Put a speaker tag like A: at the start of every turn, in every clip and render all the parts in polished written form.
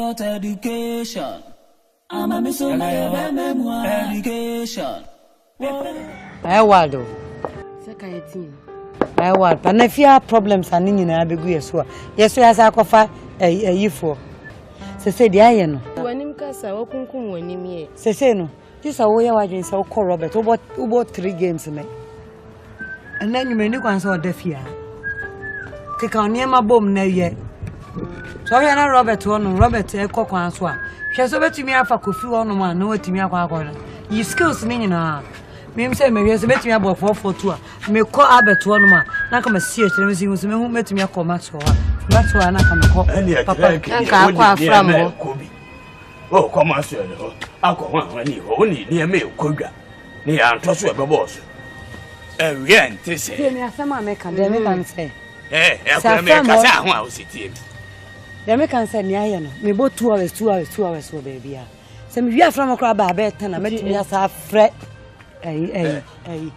A: about education. Ama Mcrbown education.
B: I wado.
C: Second team.
B: I wad. But if you have problems, I need to be good as well. Yes, we have a coffee a year for. Say the iron.
C: When him Nkasah, Okunkum when him here.
B: Say no. This a way I was so call Robert. About 3 games me. And then you may look and saw deaf here. Take on near my bomb now yet. So I know Robert one Robert a cock and swap. She has over to me after coffee on one, no to me a corner. You skills meaning now. Me say me has met me about 442. Me call Albert one man. Now come a serious everything was who met me a command so. That's why I come call Papa.
D: Oh, come on, sir. I'll come when you only near me, Koga. Near Antos were boss. Yeah, to say.
B: Me a family maker, they can say.
D: Eh, I was it.
B: The American said, "Yeah, me both 2 hours, 2 hours, 2 hours, so baby. Some you are from a crab, I bet, and I made me as a fret.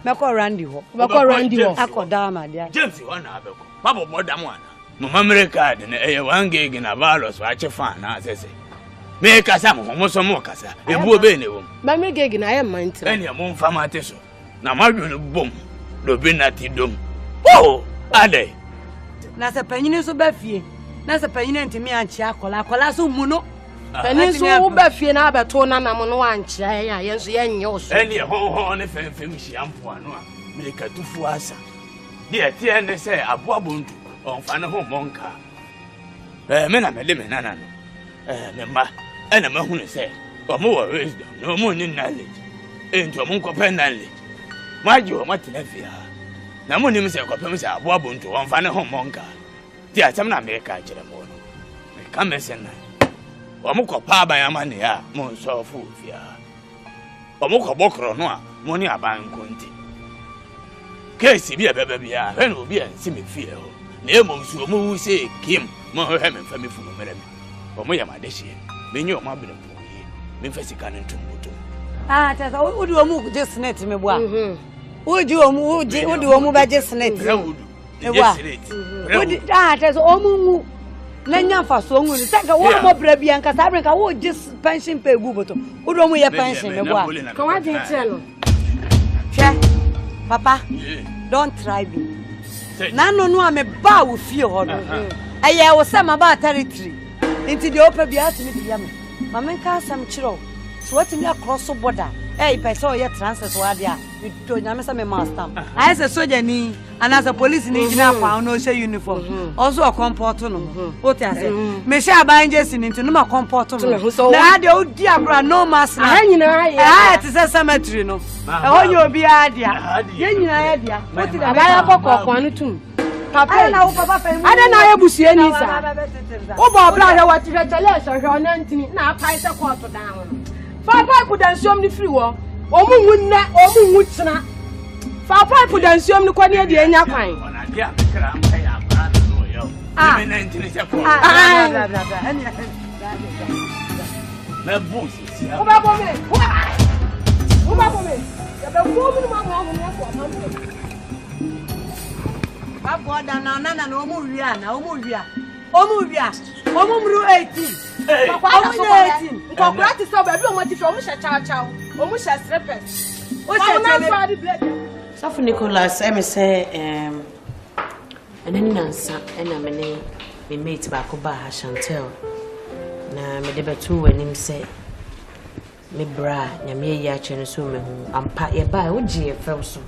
B: Mako Randy, Mako Randy, Ako Dama, dear. James, 1 hour, Papa, more than 1. Mamma card and a 1 gig in a barrel, so I fan, as I say. Make us some almost some more Nkasah. A poor baby.
C: Mamma gig and I am mine.
D: Any a moon from my tesso. Now, my boom, the Benati dome. Oh, are they?
B: Nasa penny so beefy. Nasa penny to me and Chiacola, Colasso Muno.
C: Penny so beefy now, but Tona Namono and Chia, yes, yours.
D: Any a whole honey finish Yampuano. Make a 2 fuasa. Dear, Tian, they say a bobuntu on Fanaho Monka. Men are limit, Nana. Member, and a man say, or more wisdom, no more knowledge. Into a monk knowledge. My Joe, Martinefia. Namonim say, Copemisa, Wabuntu on Fanaho Monka. Dear, some America, Jeremono. Come as an Omuko Paba Yamania, Monso Fufia. Omuko Bokro Noa, Monia Bankunti. Casey be a baby, and will be a semi fear. Nemo Sumu say, Kim, Mohammed and family from America. Omoya Madeshi, Benyo Mabin, Memphisican and Tumbutu.
B: Ah, that's all. Would you move just net me? Would you move by just net? That's all. Nanya for so many. Take a one more Brobbey and Nkasah. Would just pension pay Guboto. Who don't we a pension? Come on, tell Papa, don't try me. None no, I'm a bow with you. I was some about territory. Into the open beer to me. Mamma Nkasah chiro. So what me across the border? Hey, if I saw your transfers were there, you told me master. As a soldier, and as a police need now, no say uniform. Also a comport. What I say, Mesha buying just into no comport. So I had the old dear no master. I had to say cemetery. No, oh, you'll be idea. What did I have one too? Papa, I don't know how to see any. Oh, Bob, what you tell us or now, price a quarter down. Papa could assume the free war. Omu would not, Omu would not. Papa could assume the quantity of the Akan. Omumru 18. Kwaku so baby o moti fi o mu sha chaw. O mu sha strepes. O sha
C: Safu Nicholas em say enani nansa ena me mate ba ko ba Asante. Na me de betu wanim say me bra nyame yi a che no so me hu ampa ye ba o ji e fem so.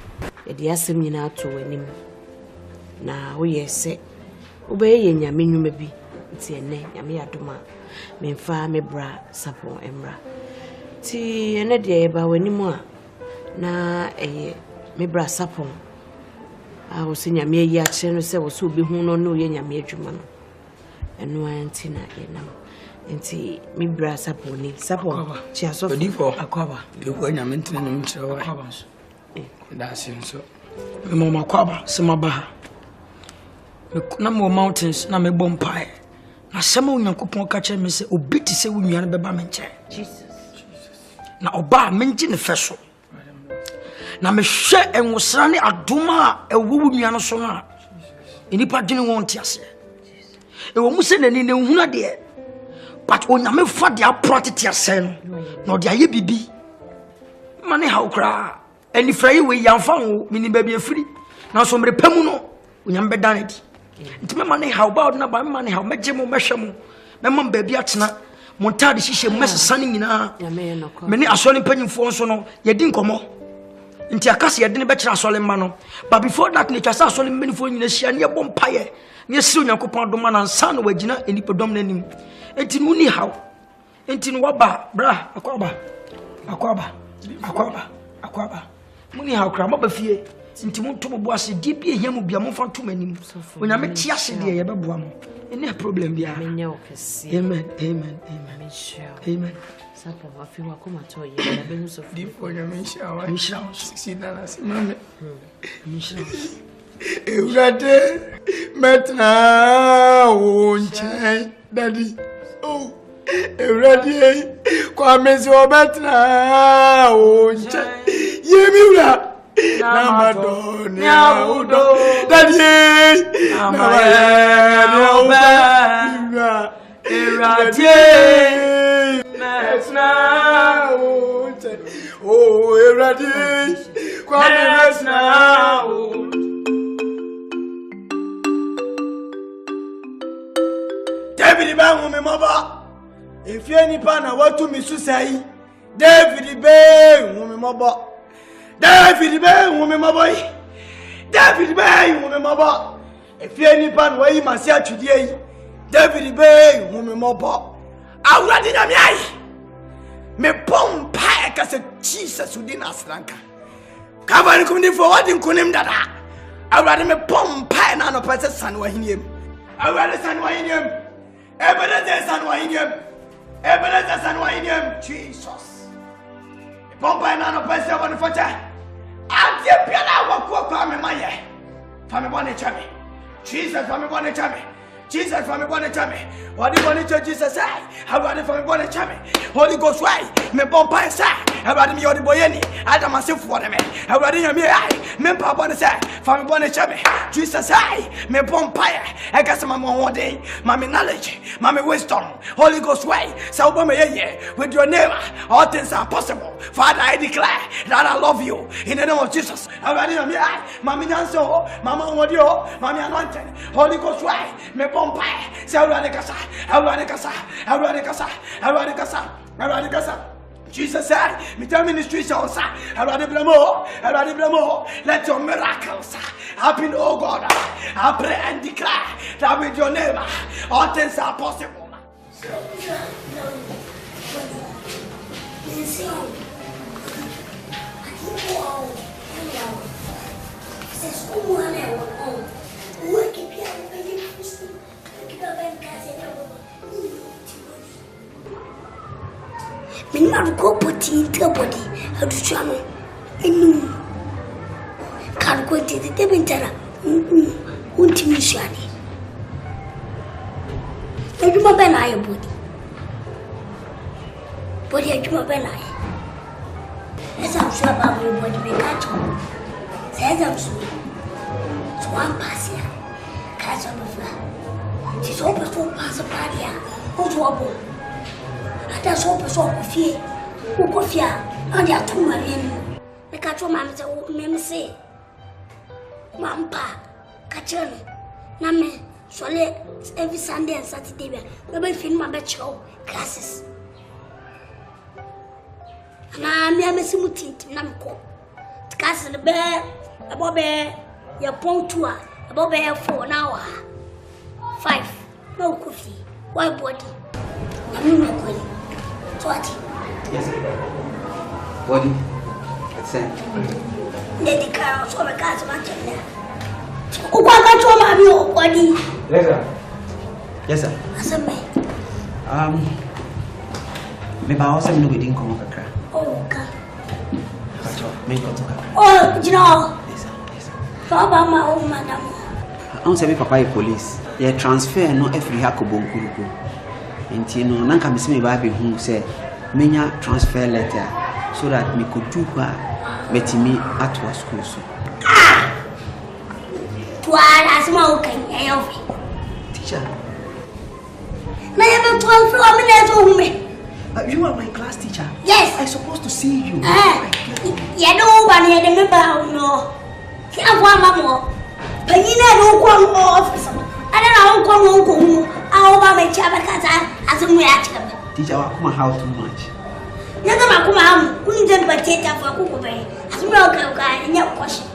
C: E de asem nyina to wanim. Na wo ye se wo be ye nyame nwuma bi. Ti ene nyame adoma me mfa me bra sapo emra ti ene de ba wanimu a na me bra sapo a wo se nyame yi a kire no se wo so bi hu no no ye nyame adwuma no eno anti na yenam enti me bra sapo ni sapo chi aso
E: odifo akwaba de ko nyame ntina nyame kire wa akwaba so da senso me mo makwaba se mabaha na mo mountains na me bompae na sama Onyankopon ka che me se obi ti se wunua ne beba me nche Jesus na oba menji ne feso na me hwe enwosra ne adoma a ewo wunua no so na enipa dwene won ti ase e wo mu se nani ne huna de but when you for their protect yourself, no, they are bibi. Money how cry, and if I way young found, meaning baby free. Now, some repemuno, when you're done it. It's my money how about not by money, how much more meshamo, my mum baby at na, Montadi, she mess sunning in her. Many are solid penny for so, you didn't come on. Into a cassia didn't bet a solemn mano, but before that, nature saw solemn many for you, she and your bompire. Yes, soon you could pound the man and son of Wagina and Nipodominium. And in Muni how? And in Waba, bra, Aquaba. Muni how cram up a fear. Into Mutubuasi, deep here will be a more too many. When I met yesterday, I have one. And no problem, yeah. Amen. Amen.
C: Sapa wafiwa kuma to ye na be so
E: deep for your mission 16 dollars mama mission Eurate metna wonche daddy oh Eurate kwa mezi obetna wonche yemiura na madonia udo daddy na oba Eurate now, oh, ready. Come now. David Bang, my mother. If you any pan, I want to miss you say, David Bang, woman, mother. David Bang, woman, my boy. David Bang, woman, mother. If you any pan, where you must say today, David Bang, woman, mother. I would not have me bomb pie as a Jesus who didn't ask Lanka. Cover coming for what in Kunim that I rather me bomb pie and a person son were in him. I rather son were in him. Ebenezer son were in him. Ebenezer son were in him. Jesus. Bomb pie and a person on the foot. I did Piana walk on my year. Family one chummy. Jesus, family one chummy. Jesus from me born a chummy. What do you want to Jesus say? How about it from me born a chummy? Holy Ghost way, me bomb pie say. How about me or the boy any? I don't myself for me. How about you me? Me papa say, from me born a chummy. Jesus say, me bomb pie. I got some more one day. Mommy knowledge, mommy wisdom. Holy Ghost way. So me with your name, all things are possible. Father, I declare that I love you in the name of Jesus. How about you me? Mommy Nanso, Mama Wodio, Mommy anointed. Holy Ghost way, me bomb pie. Say Jesus said, me tell ministry shall say, let your miracles happen, oh God. I pray and declare that with your name, all things are possible.
F: Me not go put into the body. How to channel? Can't go to the Debentera. Untimishani. I do my belly body. Body, I do my belly. As I'm sure about your body, may catch on. Says I'm sure. So I'm passing. Catch on the floor. She's open for pass a party. What's wobble? That's all for fear. Who go fear? And they are 2 million. The catcher mamma say, Mampa, catcher, Name, Sole, every Sunday and Saturday. Nobody feel my bed show classes. And I'm missing Namco. The castle, the bear, a bobby, your pong tour, a bobby for an hour. 5, no coffee, white body. I'm not going. What?
G: Yes. Body. Asante.
F: Ndedi car so me car so much there. Ukwa ka to ma bi o body.
G: Yes sir. Yes sir.
F: Asante.
G: Me ba wasa no wedi nkomo kakra.
F: Oh ka.
G: Kacho, me ko to kakra.
F: Oh, you know.
G: Yes sir. Yes sir.
F: So ba ma o madam.
G: On say papa e police. Ye transfer no every hakobo nkuruku. Nti no nanka mesime ba be hu say menya transfer letter so that me could do what metimi at our school so.
F: Tuara asma o kan e yo.
G: Teacher. You are my class teacher.
F: Yes.
G: I'm supposed to see you.
F: You know one here, the McBrown, no. Can't want mamma. Penina don't come office. I don't know home. I'll buy my chabacata as a reaction.
G: Teacher, I come how too much.
F: Never come out, couldn't do but take up for cook away. As well, guy, in your question.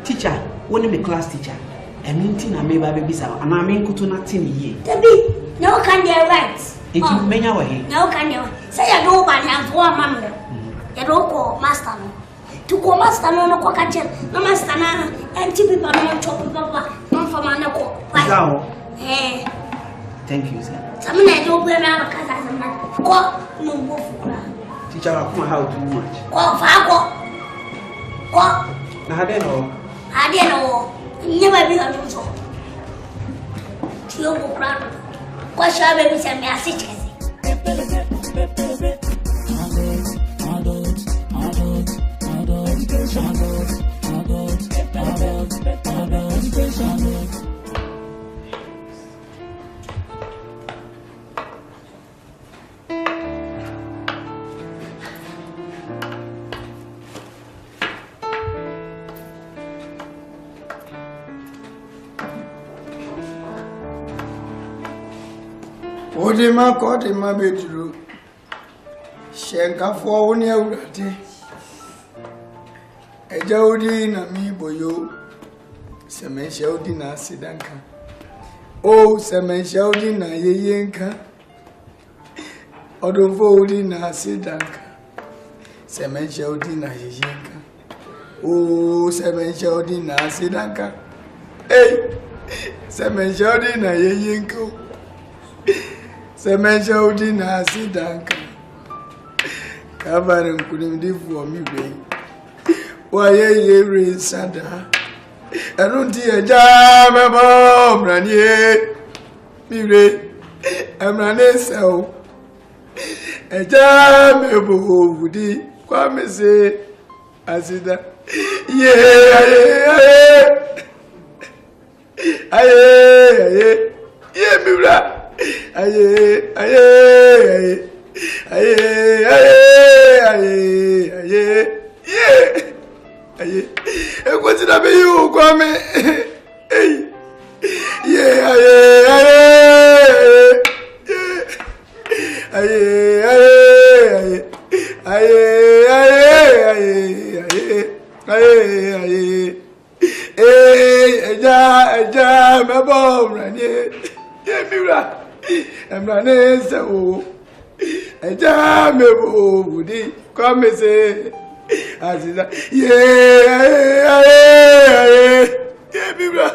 G: Teacher, when I'm a class teacher, and meeting I may baby sound, and I mean to nothing here.
F: Debbie, no can they rights.
G: It will mean our way.
F: No can you say I don't want to have one mamma. You don't call master. To call master no cockatcher, no master, and two people no chop papa, not for my knuckle. Eh.
G: Thank you, sir.
F: Some men don't wear out because I'm not. Call no more.
G: Teacher, I come how too much.
F: Call Fago. Call.
G: I didn't know.
F: I didn't know. Never be a do so. You'll go proud. What shall baby send me a citizen?
E: Odima koti ma bedru. Shenka fo woni awurade. Eja odi na mi boyo. Semensha odi na asidanka. O semensha odi na yeyenka. Odonfo odi na asidanka. Semensha odi na yeyenka. O semensha odi na asidanka. Hey! Semensha odi na yeyenka. Semensha odi na asidanka. Kabarin kunim di for me be. Why ye re sada. Erunti eja mebo branie. Mi re. Emrane seo. Eja mebo wudi kwa me se asida. Ye aye. Ye mi bra. Aye. E continua be you come. Hey. Eja mebo ranie. Ye mira. Emrane se o. Eja mebo wudi come say Azida. Ye mira.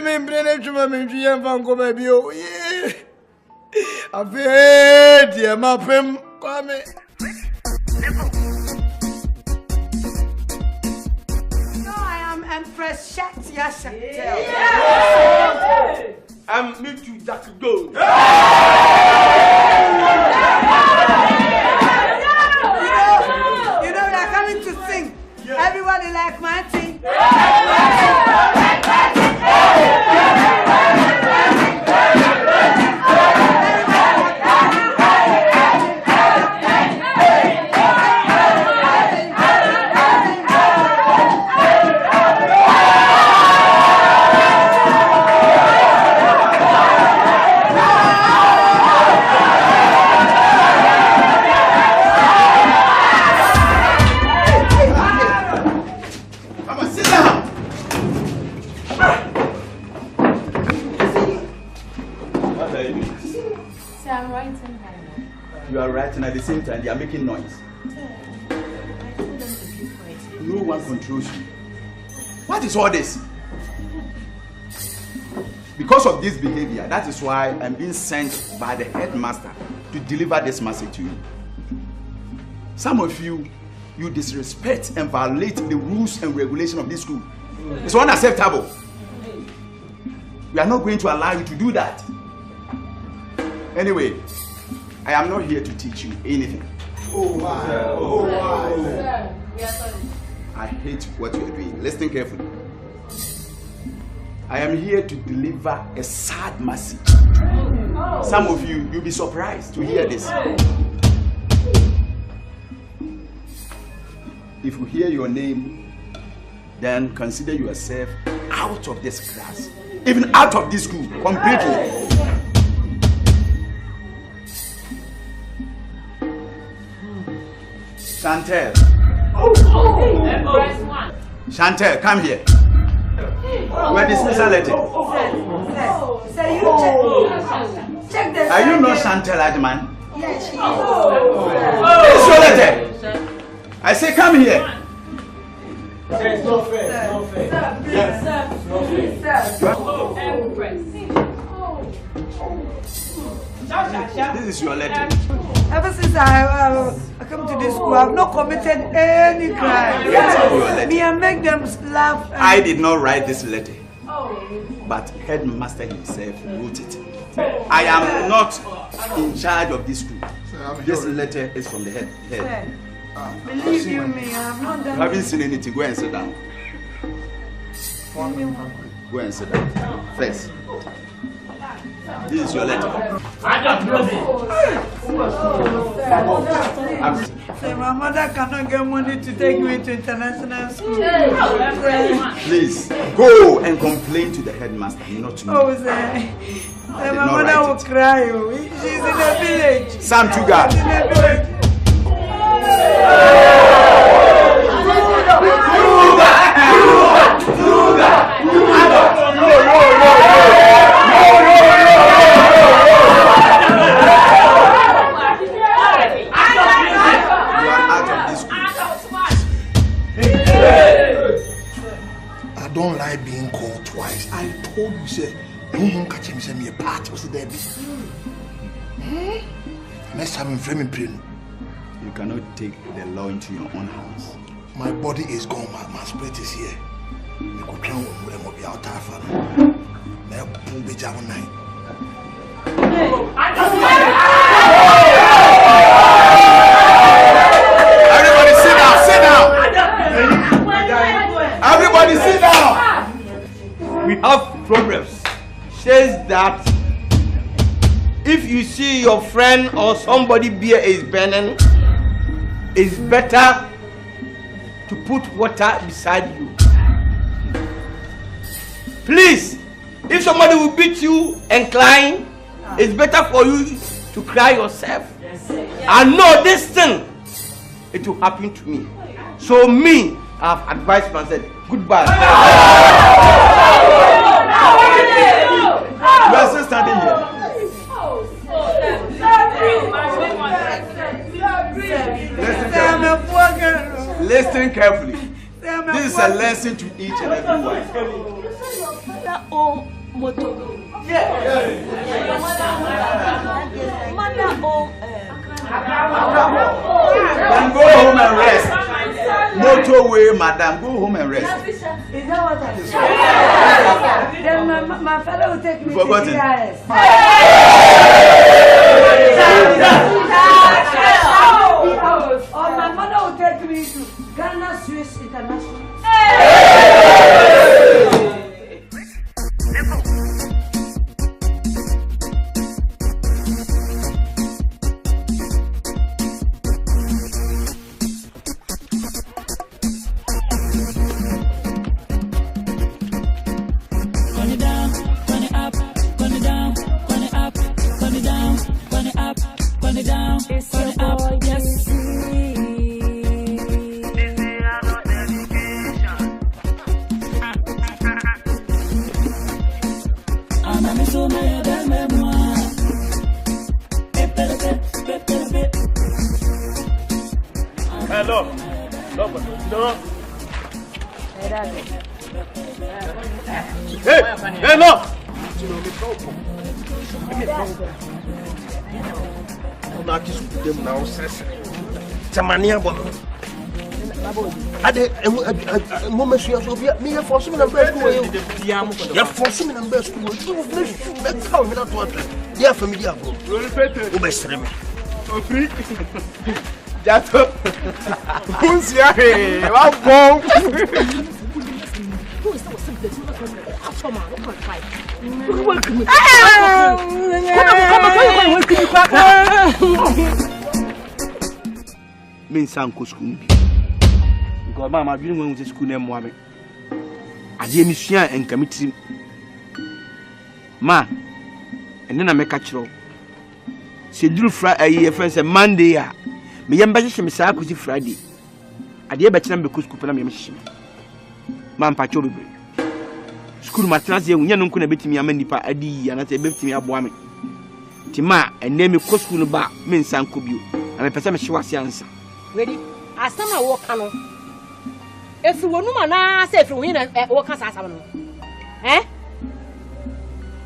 E: Membre ne chuma menju yemvango mebio ye ave dia mapem kwame.
B: No, I am Empress Asante.
D: I'm me too Jack Gold.
B: You know we are coming to sing. Everybody like my tea.
H: What are you doing?
I: So I'm writing right now.
H: You are writing at the same time, they are making noise. No one controls you. What is all this? Because of this behavior, that is why I'm being sent by the headmaster to deliver this message to you. Some of you disrespect and violate the rules and regulations of this school. It's unacceptable. We are not going to allow you to do that. Anyway, I am not here to teach you anything.
I: Oh, wow. Oh, wow. Sir, we are sorry.
H: I hate what you are doing. Listen carefully. I am here to deliver a sad message. Some of you, you'll be surprised to hear this. If you hear your name, then consider yourself out of this class, even out of this school completely. Chantel. Chantel, come here. Where dismissal letter?
B: Sir, you check this.
H: Are you not Chantel Adman?
B: Yes, she is.
H: It's your letter. I say, come here.
I: It's not fair. It's not fair.
H: This is your letter.
B: Ever since I come to this school, I have not committed any crime. Me and make them laugh.
H: I did not write this letter, but headmaster himself wrote it. I am not in charge of this school. This letter is from the head.
B: Believe you me, I have not done.
H: You haven't seen anything. Go and sit down. Go and sit down. First. This is your letter.
B: Say my mother cannot get money to take me to international school.
H: Please go and complain to the headmaster, not to me.
B: Oh, say my mother will cry. She's in the village.
H: Sam Tuga.
B: She's in the village.
J: I don't like being called twice. I told you, say, don't catch him, say me a part. What's the next time in framing prison.
H: You cannot take the law into your own hands.
J: My body is gone, my spirit is here. You could try to be out of fun. Now, pull the job night.
H: Everybody sit down, sit down. Everybody sit down.
K: We have problems. Says that if you see your friend or somebody beer is burning, it's better to put water beside you. Please, if somebody will beat you and cry, it's better for you to cry yourself. I know this thing, it will happen to me. So me, I have advised myself, goodbye.
H: You are still standing here. Listen carefully. This is a lesson to each and every one. Then go home and rest. Motorway, madam, go home and rest.
B: Is that what I said? Then my father will take me to CIS. Or my mother will take me to Ghana Swiss International.
A: Ama Mcrbown,
D: Hello. No. Hey, no.
K: Not just them now, says Tamania Bon. A moment she has me for some number. You're for some number. Let's come in at water. Dear familiar.
D: Free. Jato. Who's here? What bomb?
K: Me sanko school bi. Because mama bi no won school na mo abi. Ade mi sua enka mitrim. Ma, ene na meka kiro. Se duru fra ayi e friend say Monday a me yamba hye me saa kosi Friday. Ade be kina me ko school na me hye. Ma mpa cho bebre. School matras ye wunya no nko na betimi ama nipa adi ana te betimi aboa me. Ti ma ene me ko school no ba me nsanko bio. Na me pese me hye wase ansa.
B: Ready? Asama wo ka no. Efi wonu ma na se efi wo na wo ka sa no.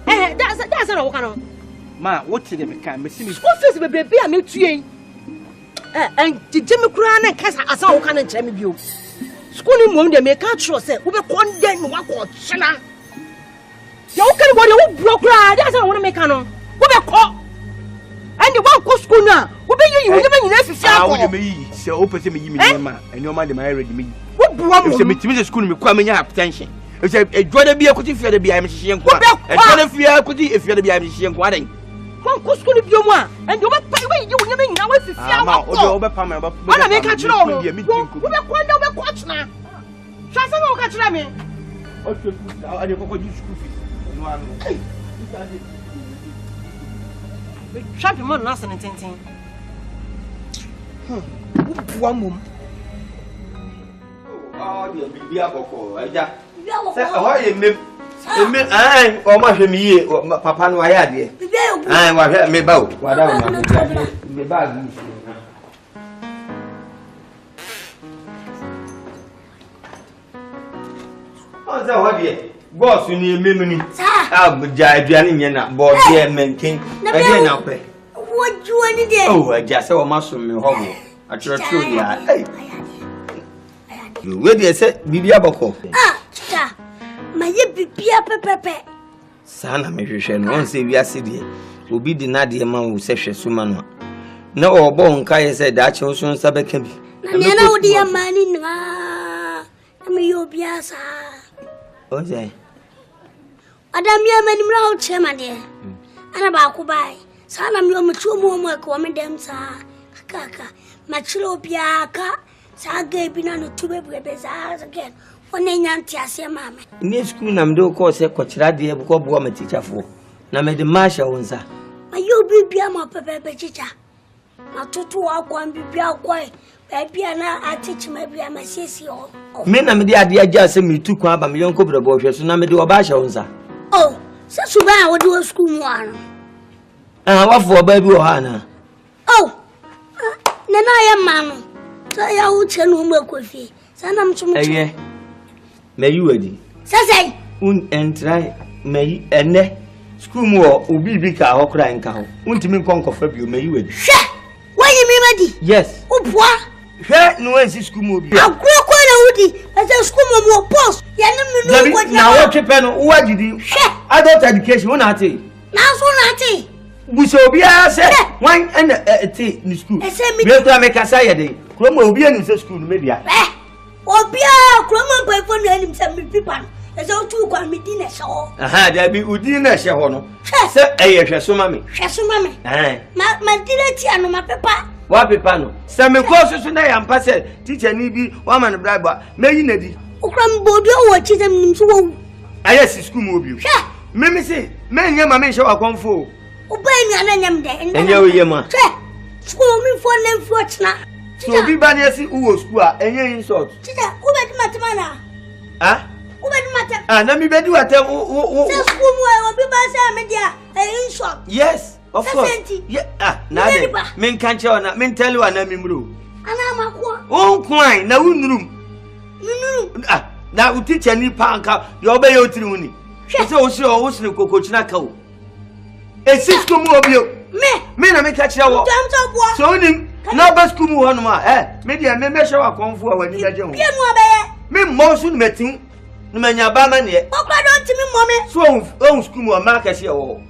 B: That's not what I know.
K: Ma, what did you can? Miss
B: School fees will be a mutual. And the Jimmy Crown and Casa as all can and Jamie View. Schooling won't make a trust, we will condemn one called Shana. You can what you broke, that's not what I make. We will call. And the one called school now, what be you even in
K: me? So open to me, and your mother married me.
B: What brought me
K: to school, me coming up attention. If you join the beer, could you feel the beer machine? And fear could you if you're the beer machine? One could school if you want, and you won't pay you never know if you feel I make a troll. We will quite over watch now. Shall I catch me? I don't know school fees. Shut your mouth, nothing and tinting. One moment. Oh, dear, be up for Agya. How you me? I or my me, Papa no I dear. I was me bow. What I me bag. Oh, so what dear? Boss, you need me. I'll be giant in board dear men king. Again, now pay.
F: What you want to do?
K: Oh, I just saw my son, me home. I trust you, you where they said, Bibia Boko.
F: Ah, my Bibia Pepe.
K: Sana, me shall one say we are sitting. Will be the Nadia man who says Sumano. No, or Bon Kaya said that you soon Sabekembi.
F: I know dear man in my Biasa.
K: Oh, say,
F: Adam Yaman Chairman dear. And about Kubai. Sana, you are two more common them, sir. Kaka, Machilo Piaka. Saga binano tube bebeza again. One yanti asia mama.
K: Ni school na mdo ko se kwachira de buko bo ma teacher fo. Na me de masha wonsa.
F: Ma yo bibia ma pepe teacher. Ma tutu akwa bibia akwa. Bibia na atichi ma bibia ma sesi o.
K: Me na me de ade agya se me tu kwa aba me yonko brabo hwe so na me de oba sha wonsa.
F: Oh, se suba a wo de school mu ano.
K: Wa fo oba bi o ha na.
F: Oh. Nana ya manu. Ya uche no mo kofi sana mchumuchu
K: me you ready
F: sasa
K: un entry me ene school mu obi bi ka hokra nka ho untimi nkonkofa bi o me you ready
F: hwe wanyi mi ready
K: yes
F: upwa
K: hwe no ensi school mu obi
F: akwa na udi asa school mu post ya na mi no ko
K: na wo twepe no wo agidi
F: hwe
K: adult education wo na ate
F: na so na ate
K: buso obi a se wan and ate ni school me to make say dey Kroma obi anu se school no media.
F: Obi a kroma boy for no anim se me pipa no. E se otu kwa me di na she ho.
K: Aha, da bi udi na she ho no. Se eye hwe so ma me.
F: Hwe so ma me. Ma di na ti anu ma pipa.
K: Wa pipa no. Se me ko so na ya mpa se teacher ni bi wa ma no bribe me yi na di.
F: Okram bodu o chi dem nim so wo.
K: Aye si school mo obi.
F: Hwe.
K: Me se me nya ma me hwe wa konfo.
F: Oba enu ana nyam de.
K: Enye wo ye ma.
F: Hwe. School mi fo nem fo chna.
K: So bi ba na si uwo school a enye insult.
F: Tita, u be di matema na.
K: Ah?
F: U be di matema.
K: Ah, na mi be di watem o.
F: Say school mu obi ba say me dia insult.
K: Yes, of course. Yeah, ah, na de. Men kan che ona, men tell you na mi mru.
F: Ana makwa.
K: On kwine na unrum. Ah, na uticha ni panka, yo be yo tiri say o sire o sire kokochina ka o. E sisku mu obio. Me na me ka kire wo. So onim na basku mu hono ma me dia me hwe wa konfo a wani gaje ho.
F: Pie mu obeye.
K: Me mo so no metin. No manya ba ma ne.
F: Okra don timi mo me.
K: So on sku mu o ma ka se wo.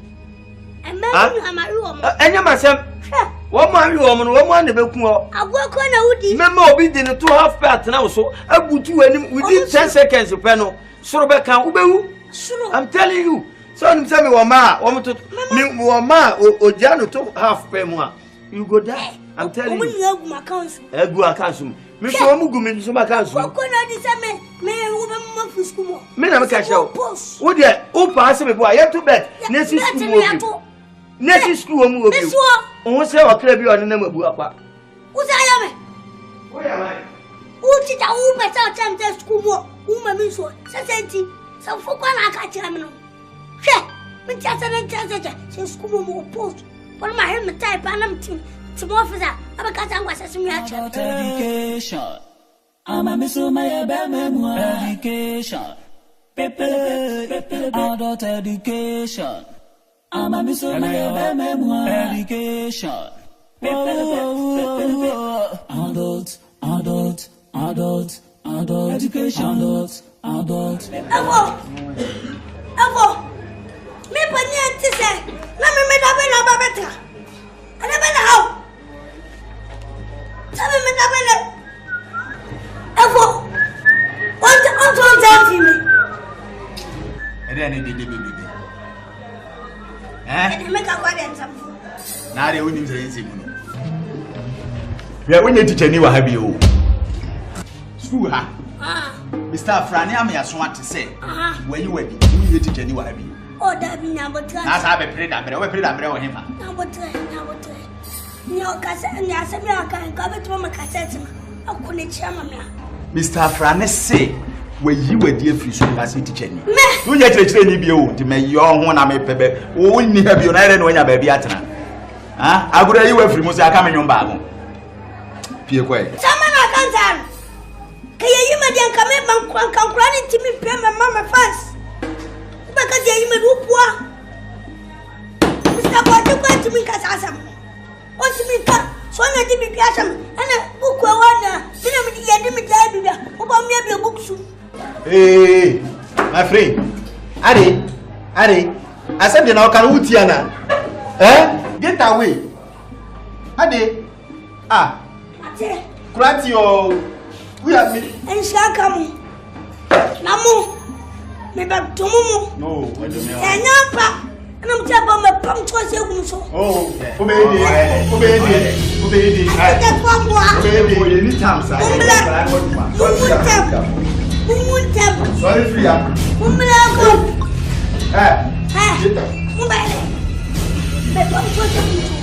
F: Emma nu amari wo mo.
K: Enya masem. Wo ma wi wo mo no wo ma ne beku o.
F: Agwako na wudi.
K: Me ma obi di ne to half part na so abutu anim within 10 seconds pe no. Soro be kan ubewu. I'm telling you. So I'm telling you, Wama, Wama, Ojano to half pay more. You go die. I'm telling you. Egu akansum. Me so mu gumi so makansum.
F: Ko na di se me wo be mo fu school.
K: Me na me ka show. Wo de o pa se me bo aye to bet. Nesi school wo. Nesi school wo mu wo. O se o kra bi o na mabu apa.
F: Wo sa ya me.
K: Wo ya mai.
F: Wo ti ta wo be sa chance school mo. Wo ma mi so. Senti. So for na ka tira me no. Hwe, me ti asa na chance se school mo post. For my helmet type anam team. To officer, abaka tangwa sesimi ya cha.
A: Education. Ama misuma be memwa. Education. Adult education. Ama misuma be memwa. Education. Adult education. Adult.
F: Avo. Me pani anti say, na me da be na ba betra. Ana be na how. Sabe me da be na. Avo. On tell me.
H: Ede baby.
F: Ede make a kwade ntamfo.
H: Na re wonim say nsi mu no. We when you teacher ni wa ha bi o. School ha. Mr. Frani am ya so ate say. When you were when you teacher ni wa ha bi.
F: Oh, that be na botra.
H: Na sa be pray da bre, we pray da bre wo hima.
F: Na botra. Nyo kasa nya asemi Akan ka beto ma cassette ma. Akone chiama me.
H: Mr. Frani say we yi wadi afiri so ba say teacher ni. You nya kire ni bi o, ti me yo ho na me pebe. Wo ni ha bi o na re no nya ba bi atena. Agura yi wa afiri mo say aka me nyom ba go. Pie kwai.
F: Sama na Akan tan. Kaya yi ma dian ka me ban kan kurani timi pe me mama fans. Baka dia yi me du poa. Mr. Kojo Nkasah mi kasa asam. O timi ka so nya di bi asam. Ana buku wana. Tina mi ya di mi dai bi bia. O ba mi abi buksu.
J: Hey, my friend. Are. Asante na okan wuti ana. Get away. Ade.
F: Ate.
J: Kurati o. We are me.
F: Enshaka mu. Namu. Me ba tomo.
J: No, I don't know.
F: Enapa. Ana mtaba me pam twase gumso.
J: Oh, obedi.
F: Ate kwa mwa.
J: Obedi any time sir.
F: Mumuntab.
J: Sorry free up.
F: Mumlako.
J: Get up.
F: Mumale. Me pam twase gumso.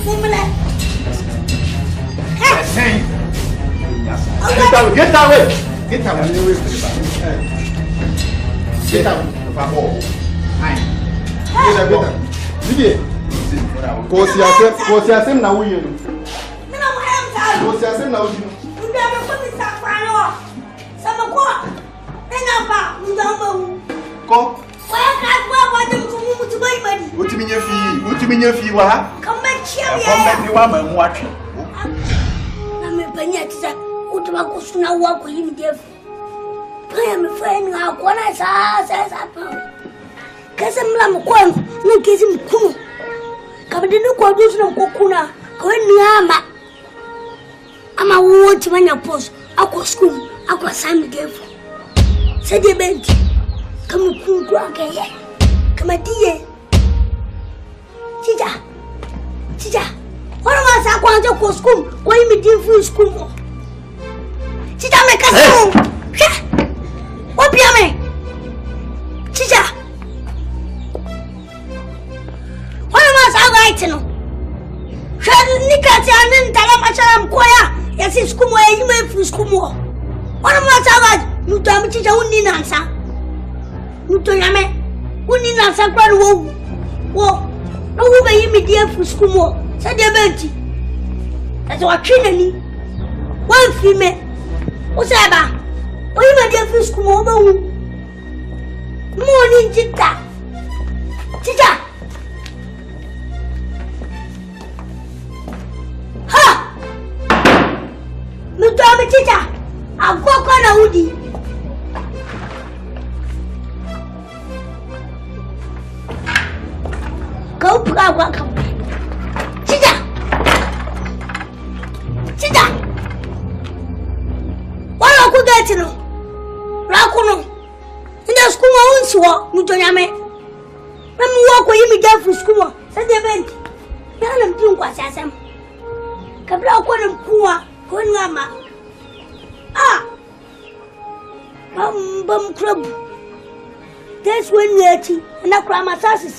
F: Mumla.
J: Say. Get away. Get out. Hi. Get Kosi asem na wuye no.
F: Me na mo hem
J: Kosi asem na wuye no.
F: Nda me ko mi safano. Sama ko. Na ba, nda mo.
J: Ko.
F: Wa ka kwa dem ko mu mutu bai badi.
J: Utimi nya fi wa ha.
F: Come back here.
J: Come back ni wa ma mu atwe.
F: Na me banya tisa. Utuma ko suna wa ko yim def. Paya me friend nga ko na sa pa. Kasa mla mkwangu, nukizi mkumu. Kabidi nuko adusu na mkukuna. Kwa ni ama wote wanya post. Ako school, ako sami gefu. Sadi benti. Kama kungu wake ye. Kama diye. Tija. Wana masa kwa anja kwa school. Kwa hii midifu school mo. Tija me kasa. Wapi ame. Tija. No. Shadu nikati anin tala machara mkoya yasi skumo ya yime fu skumo. Wana mwasaga nuto amchicha uni nansa. Nuto yame uni nansa kwa wo. Na ube yimi die fu skumo. Sadi benti. Tazo wakine ni. One female. What's that? What you my dear fish come over? Morning, Chica. Chica. Ha! Me to me Chica. I'm going to Woody. Go put out one cup. Chica. Chica. What are you getting? Rakuno. In the school, I won't swap. Mutoyame. Let me walk with you down for school. Said the event. Yalam doing what's as him. Kabla one of Kua, Kunama. Ah! Bum club. That's when we are tea, and I cry my sausage.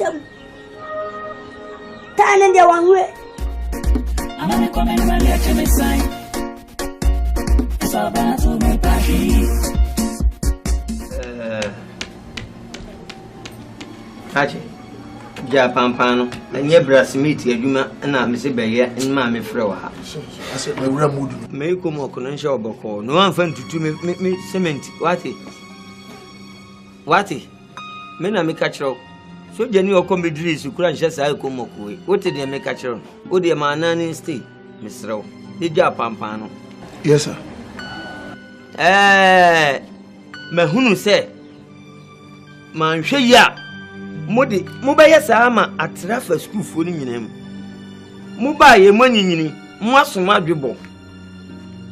F: Tan and the one way.
A: I'm gonna come in and let you sign. It's all about to make party.
K: Ache. Ja pampano. Enye brasimiti adwuma na me se beye nma me frɛ wa ha.
J: Ase me wura mudu.
K: Me ko mo ko no nhye oboko. No amfa ntutu me cement. Wati. Me na me ka kyerɛw. So jeni okomediri sukura nhye saa ko mo ko we. Wote de me ka kyerɛw. Wo de ma anani stay. Me srɛw. De ja pampano.
J: Yes sir.
K: Mahunu se. Manhwe ya. Modi mobeye saa ma atrafa school fo ni nyinam mobaye manyinyi mo asoma adwebo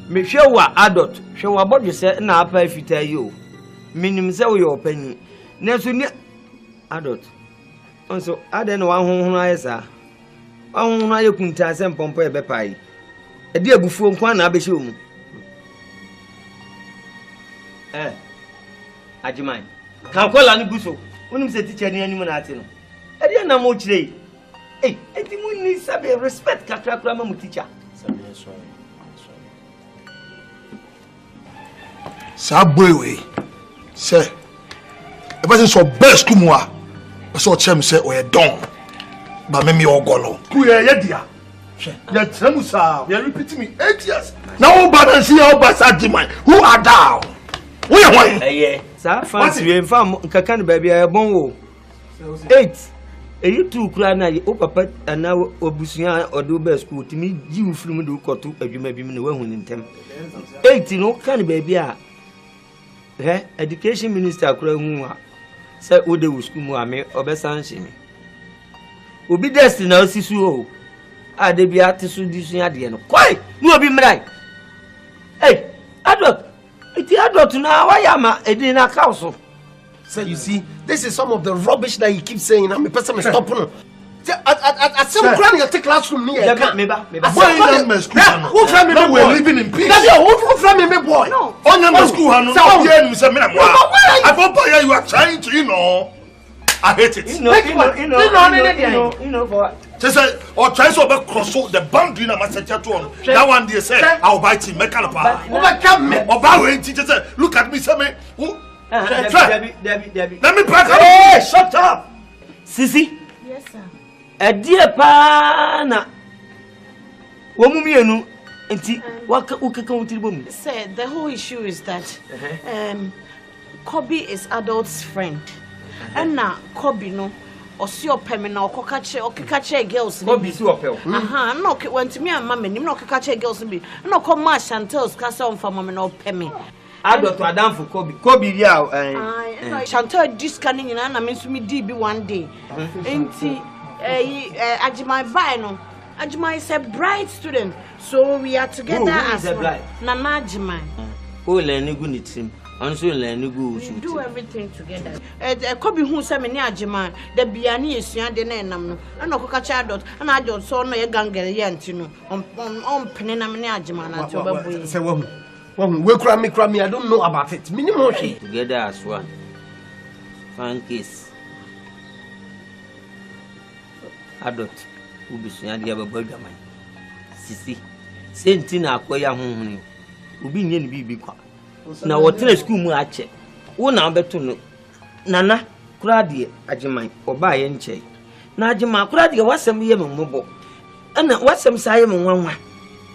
K: me hwe wa adult hwe wa bodwe se na apa afita yi o minim se wo ye opani na so ni adult onso ade na wa honhono ayesa wa honhono ayekunta se mpompo e bepai e de abufuo nkwa na abehye o mu Ajimai kan kola ni guso unim se teacher ni animu na ate no e dey na mo chire enti mu ni sabe respect kakra kra ma mu teacher sabe so
J: sa boy we say e person so best ku mu a so chem say o ye don ba me ogolo ku ye dia ya tremu sa you repeat me 8 years now balance your Ajimai who are thou we are
K: sa fancy we fam nkaka ne ba bia e bon wo 8 eyi tu kura na o papa ana obusua odo ba school timi ji u film do koto adwuma bi me na wahu ni ntem 8 no kan ba bia education minister kura hu a say o de school mu ame obesan hye me obi destiny na osisu o ade bia tesu disua de no koi no obi mrai adult it adult now why am I edina council?
L: So you see, this is some of the rubbish that you keep saying. I'm a person stopping. At some grand you take classroom me.
J: We're living in peace.
L: Who boy? No.
J: On your school, I you are trying to, I hate it.
K: You know what?
J: Just or try to cross the boundary na masacha to on. That one they say I'll bite him make up. Look at me, say me.
K: Debbie.
J: Let me back up.
K: Hey, shut up. Sisi.
C: Yes, sir.
K: A dear pana. Womumienu enti waka utibum.
C: Sir, the whole issue is that Kobe is adult's friend. And now Kobe no or see your pemina or catch girls.
K: Kobe see your pel.
C: No, when to me and mamma, no catch girls me. No come my Chantel's cast on for mamma no pemi.
K: Adult Adam for Kobe ya
C: Chantel discanning in Anna means me DB one day. Ain't Ajimai Bino. Ajimai is a bright student, so we are together as
K: bright.
C: Nana Ajimai.
K: Oh, Lenny Gunitim. Also, Lenny Goo
C: do everything together. Kobe who sent me near Ajimai, the Biani is young, the name, and no catch adult, and I don't saw no Gangarian on Penina Ajimana.
L: We crammy, I don't know about it. Minimum
K: together as one. Fan kiss. Adult. Ubi sunya dia babagwa man. Sisi. Senti na akoya honhoni. Ubi nye ni bibi kwa. Na wotena school mu ache. Wo na beto no. Nana kura de Ajimai oba ye nche. Na Ajimai kura de wasem ye membo. Ana wasem sa ye menwanwa.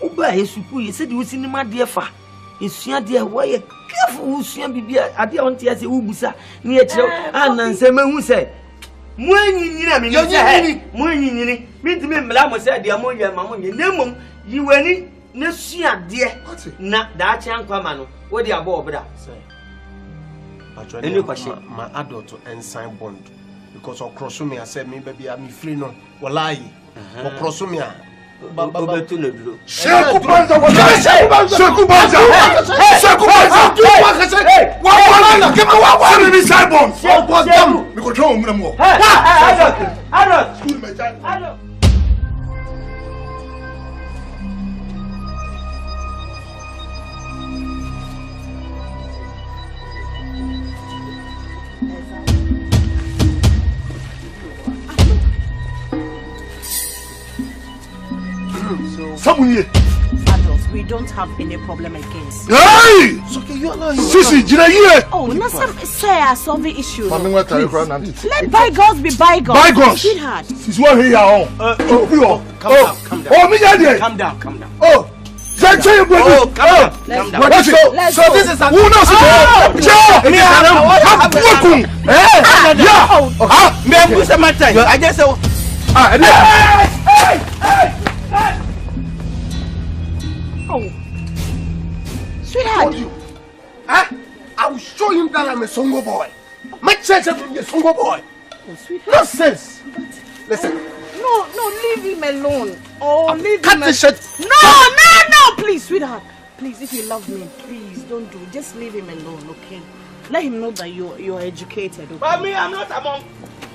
K: Uba esuku ye said you cinema dear fa. Isuya dear why careful usuya bibia ade on tia se ubusa ni e kire ananse mahu se mo anyinyi me mo anyinyi me ntime mla mo se de mo ya mamo nye nemom yiwani na sua de na da achi ankwama no wo de abo obra
L: actually my adult and sign bond because of cross me I said me baby I'm free no wallahi o cross me
K: Obetu no duro.
J: Sheku banza. Give me one. Give me side bomb. We go throw him more.
K: Adult.
J: School my child.
K: Adult.
J: Someone here.
M: Adults, we don't have any problem against.
J: Hey!
L: It's okay, you are
J: Sisi, did I hear?
M: Oh, no, sir, solving issue.
J: Let
M: bygones be bygones.
J: Bygones.
M: Sweetheart.
J: Since we're here, calm down.
K: Calm down.
J: Oh,
K: calm down.
J: So this is who knows it?
K: I just
M: Oh, sweetheart.
L: I will show him that I'm a songo boy. My church is a songo boy.
M: Oh, sweetheart.
L: Nonsense. Listen.
M: No, leave him alone. Oh, leave him alone.
L: Shit.
M: No, please, sweetheart. Please, if you love me, please don't do it. Just leave him alone, okay? Let him know that you're educated, okay?
K: But me, I'm not among.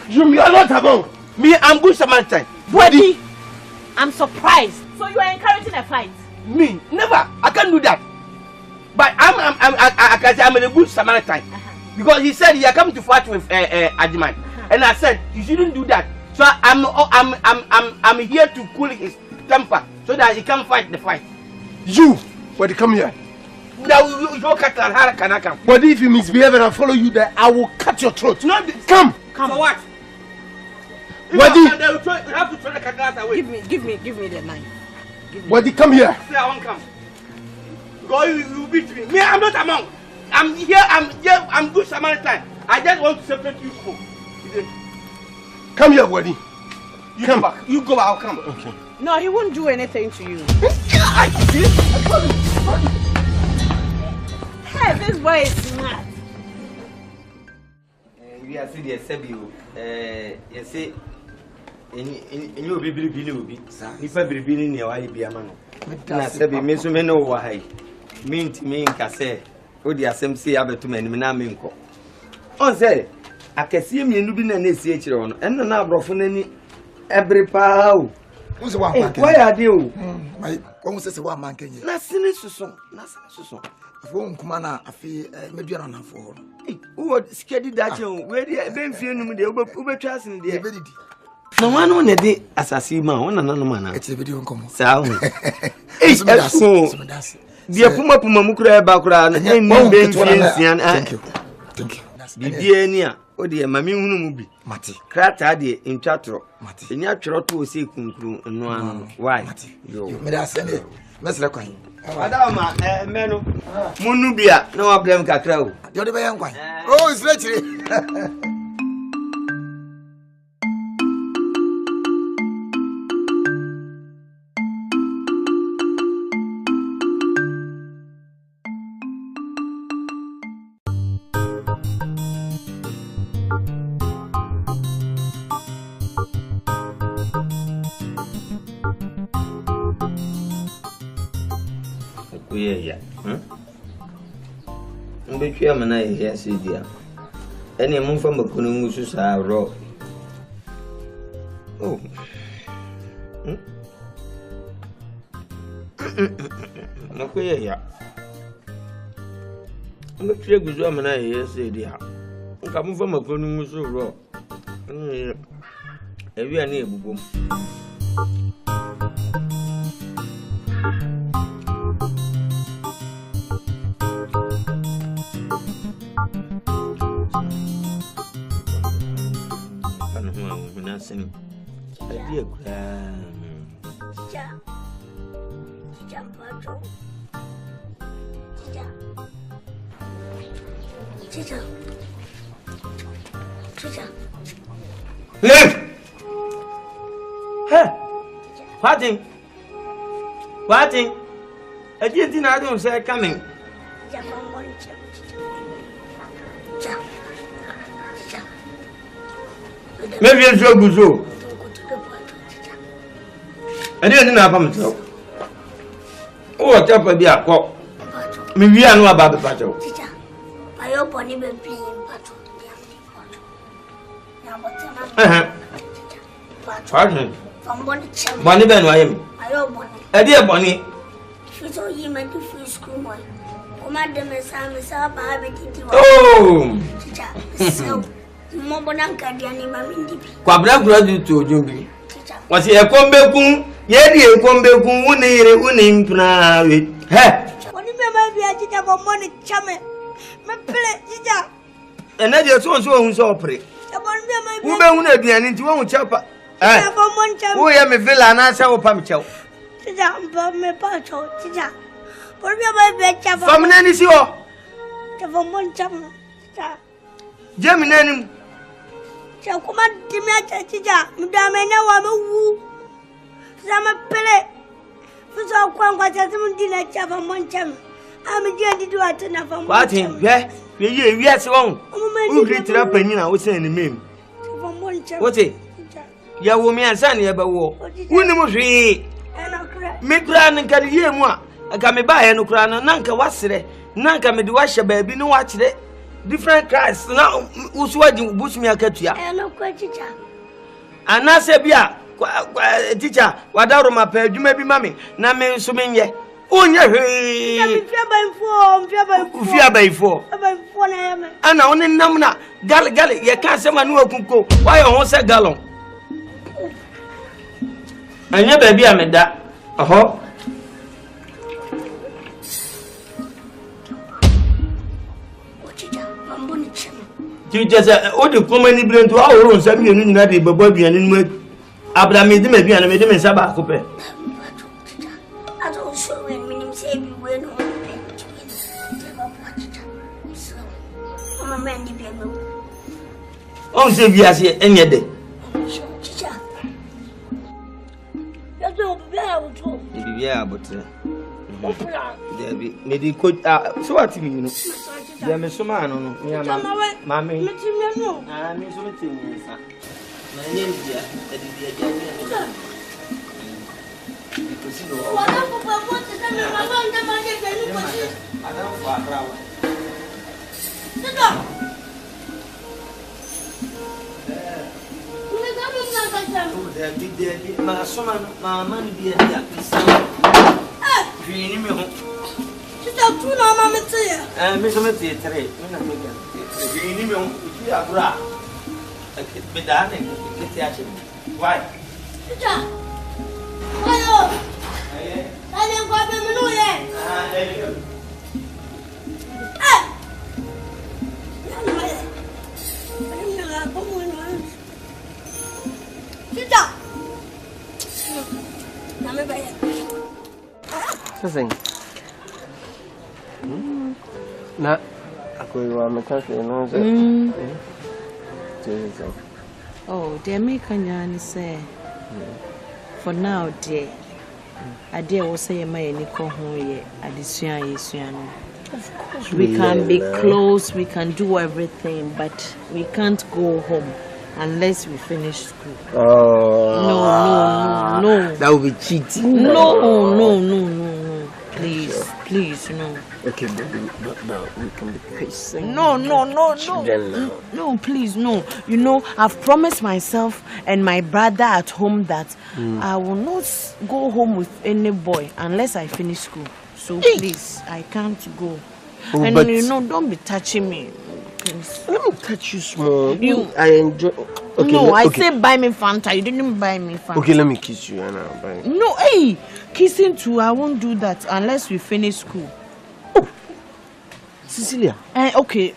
L: You are not among.
K: Me, I'm good Samaritan.
M: Buddy, I'm surprised. So you are encouraging a fight?
K: Me, never. I can't do that. But I'm a good Samaritan. Because he said he had come to fight with Ajiman. And I said you shouldn't do that. So I'm here to cool his temper so that he can fight the fight.
L: You, but come here. But if you misbehave and I follow you there, I will cut your throat.
K: No,
L: come.
K: For what?
L: Wadi,
K: you have to throw the cutlass away.
M: Give me the knife.
L: Wadi, come here.
K: Say I won't come. Go, you beat me. Me, I'm not among. I'm here. I'm good Samaritan. I just want to separate you from.
L: Come here, Wadi.
K: You come back. You go. I'll come.
L: Okay.
M: No, he won't do anything to you. Hey, this boy is smart.
K: We are seeing the Sebio. You see, in your baby, if I be in your eye, be a man. Na Sebi, me so many why. Mint me in Kase. O the SMC have to many minko. On say, I can see me in Lubin and SH on, and an abrofon any every pow.
J: Who's the one?
K: Why are you?
J: My almost says one man can you?
K: Nothing so.
J: Phone Kumana, I feel maybe on a phone.
K: Who would schedule that you? Where the Ben feeling with the Uber trust in the
J: ability.
K: No one on a day as I see my one another man. It's
J: a video come.
K: Sound. It's so. Dear Puma Mukra Bakra and thank you. Bibiania, oh dear, Mammy Mubi, Mati, Kratadi in Chatro, Mati, in your trotto say Kunkru and one. Why? You made us send it. Let's look at Madama, Menu, Munubia, no problem, Cacro. You're the young one. Oh, it's literally. Yeah. But you am I here, see dear. Any move from a Kunumus are raw. Oh. No, yeah. But you was woman I here, say dear. Come from a Kunumus raw. Every near boom. Leave! Hey! What thing? I didn't know I don't say coming. Maybe it's your good. I didn't know about myself. Oh, what up with the aqua? Maybe I know about the battle.
F: I hope I never play in battle.
K: Pardon?
F: From
K: Bonnie Ben, I am.
F: I hope Bonnie.
K: A dear Bonnie.
F: She saw him at the free school. Command me some habit.
K: Oh,
F: so, Mobonanka, the animal in the
K: Quabra graduate to Jumbi. Was he a combekum? Yet, a combekum, winning private. Hey!
F: What do you mean? I did have a money chummy. My play,
K: and I just want to so pray. Who don't be an into one chopper? Who am a villa and answer or pump chow?
F: Me pacho, Tija. What do you mean?
K: From an is your
F: one chum.
K: German.
F: Shall come at Timia, Tija, Madame, I know I'm a woo. Some play. For so quite as a dinner chap on one chum. I'm a journey to attend from
K: what in there? Yes, wrong. Who greeted up and I was saying the name. What's it? Ya woman and son, ya war. Who knows me? McBrown and Carrier moi. I come by and Ukraine, Nanka was it. Nanka me do wash a baby, no watch it. Different cries now. Who's what you bush me a cat ya?
F: I know quite teacher.
K: And I said, yeah, teacher, what out of my pay, you may be mammy. Now, me swimming ye. Oh, yeah, fear by four. And only Namna, Gally, you can't say Manu Kuko. Why I won't say Gallon? And your baby, I made that. Oh, you just all the common brain to our own, some United Bobby and in with Abraham, maybe, and made him in Sabacope.
F: I don't show when say we went on
K: oh, say we are here any day. Yeah, but there be maybe could so what you know. There is some man on Mammy. I'm something. My name is because you know, why?
L: Listen. Na ako iwa mekase no say.
M: Oh, the American say. For now, dear. I dare was say my Nico Hoye at the Suan. We can be close, we can do everything, but we can't go home unless we finish school. Oh, no.
L: That would be cheating.
M: No. Please, no.
L: Okay, baby, but now we can be patient.
M: No, please, no. You know, I've promised myself and my brother at home that I will not go home with any boy unless I finish school. So please, I can't go. Oh, and you know, don't be touching me. Please.
L: Let me touch you small. I enjoy. Okay,
M: no, I say buy me Fanta. You didn't buy me Fanta.
L: Okay, let me kiss you and I'll buy you.
M: No, hey, kissing too. I won't do that unless we finish school.
L: Oh, Cecilia.
M: Okay,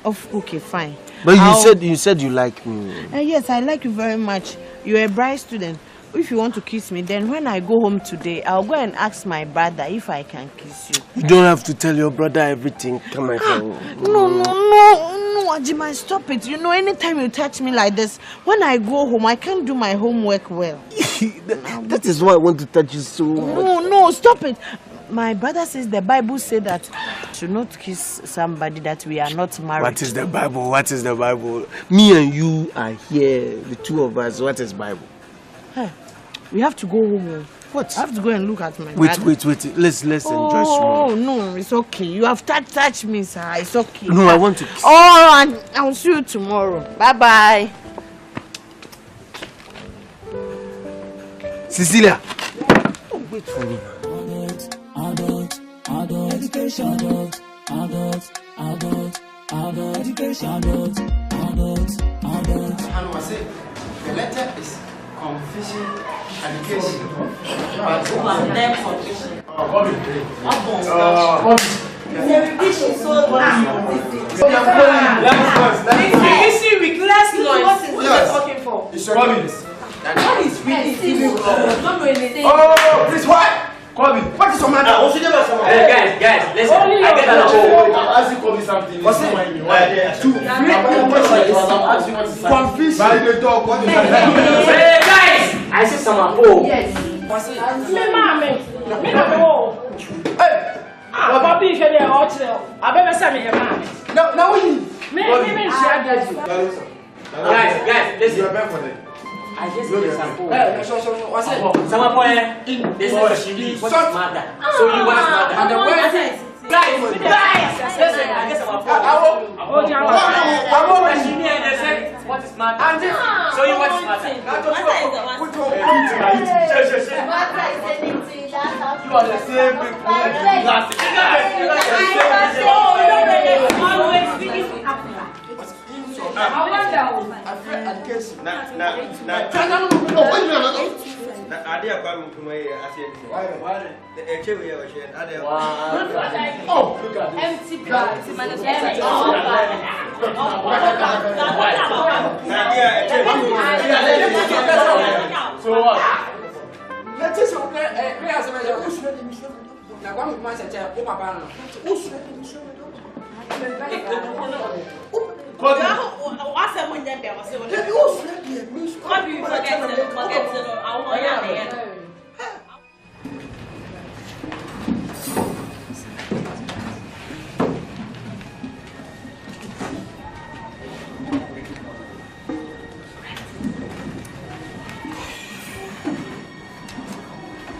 M: fine.
L: But you said you like me.
M: Yes, I like you very much. You're a bright student. if you want to kiss me, then when I go home today, I'll go and ask my brother if I can kiss you.
L: You don't have to tell your brother everything. Come on.
M: No, Ajima, stop it. You know, anytime you touch me like this, when I go home, I can't do my homework well.
L: That is why I want to touch you so much.
M: No, stop it. My brother says the Bible says that you should not kiss somebody that we are not married.
L: What is the Bible? What is the Bible? Me and you are here, the two of us. What is Bible?
M: Hey, we have to go home.
L: What?
M: I have to go and look at my brother.
L: Wait. Let's enjoy small.
M: Oh, no, it's okay. You have touched me, sir. It's okay.
L: No, I want to kiss.
M: Oh, and I'll see you tomorrow. Bye-bye.
L: Cecilia. Oh, wait for me.
A: Adult education, adult education, adult.
N: And I say, the letter is confession education.
K: Please, what? What is your matter?
D: Guys, listen. I get an
N: I'll ask you Kobe something.
K: What's it? Confused by the dog. What is
D: Hey, guys! I see someone.
O: Yes.
K: What's it?
O: Hey! Papa, if you're there, I better say me, man.
K: No, we.
D: Guys, listen.
N: You're back for them.
D: I just need some.
K: What's it?
D: Someone point. This is what's matter. So you want matter.
K: And the word.
D: Guys, listen. I guess I'm what is matter? So you what is matter?
K: You are the same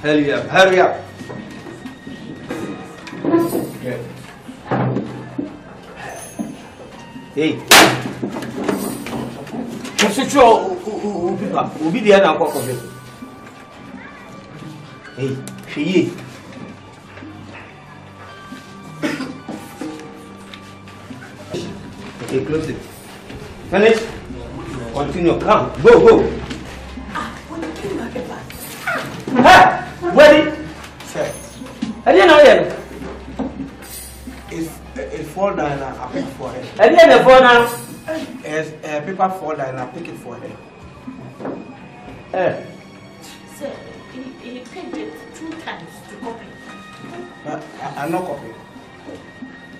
K: Hurry up.
N: Okay.
K: Hey. Ubi there now, Akrobeto. Hey, she. Okay, close it. Finish. Continue. Come. Go. Hey! Ready?
N: Sir.
K: I didn't know yet.
N: It fall down and I pick for her.
K: I didn't fall down.
N: As paper fall down and I pick it for her.
O: Sir, he picked it 2 times to copy.
N: I'm not copying.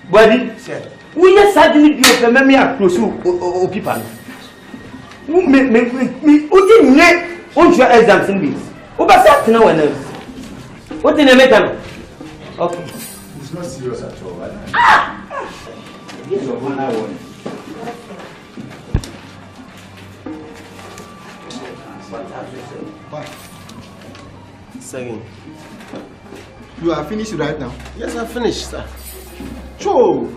K: Ready?
N: Sir.
K: We just suddenly be open. Let me close to people. Me, won't your exams in this? What now and then? What in the matter? Okay.
N: It's not serious at all, right?
K: Yes, of one.
N: What?
L: Second.
N: You are finished right now?
L: Yes, I finished, sir.
N: Sure.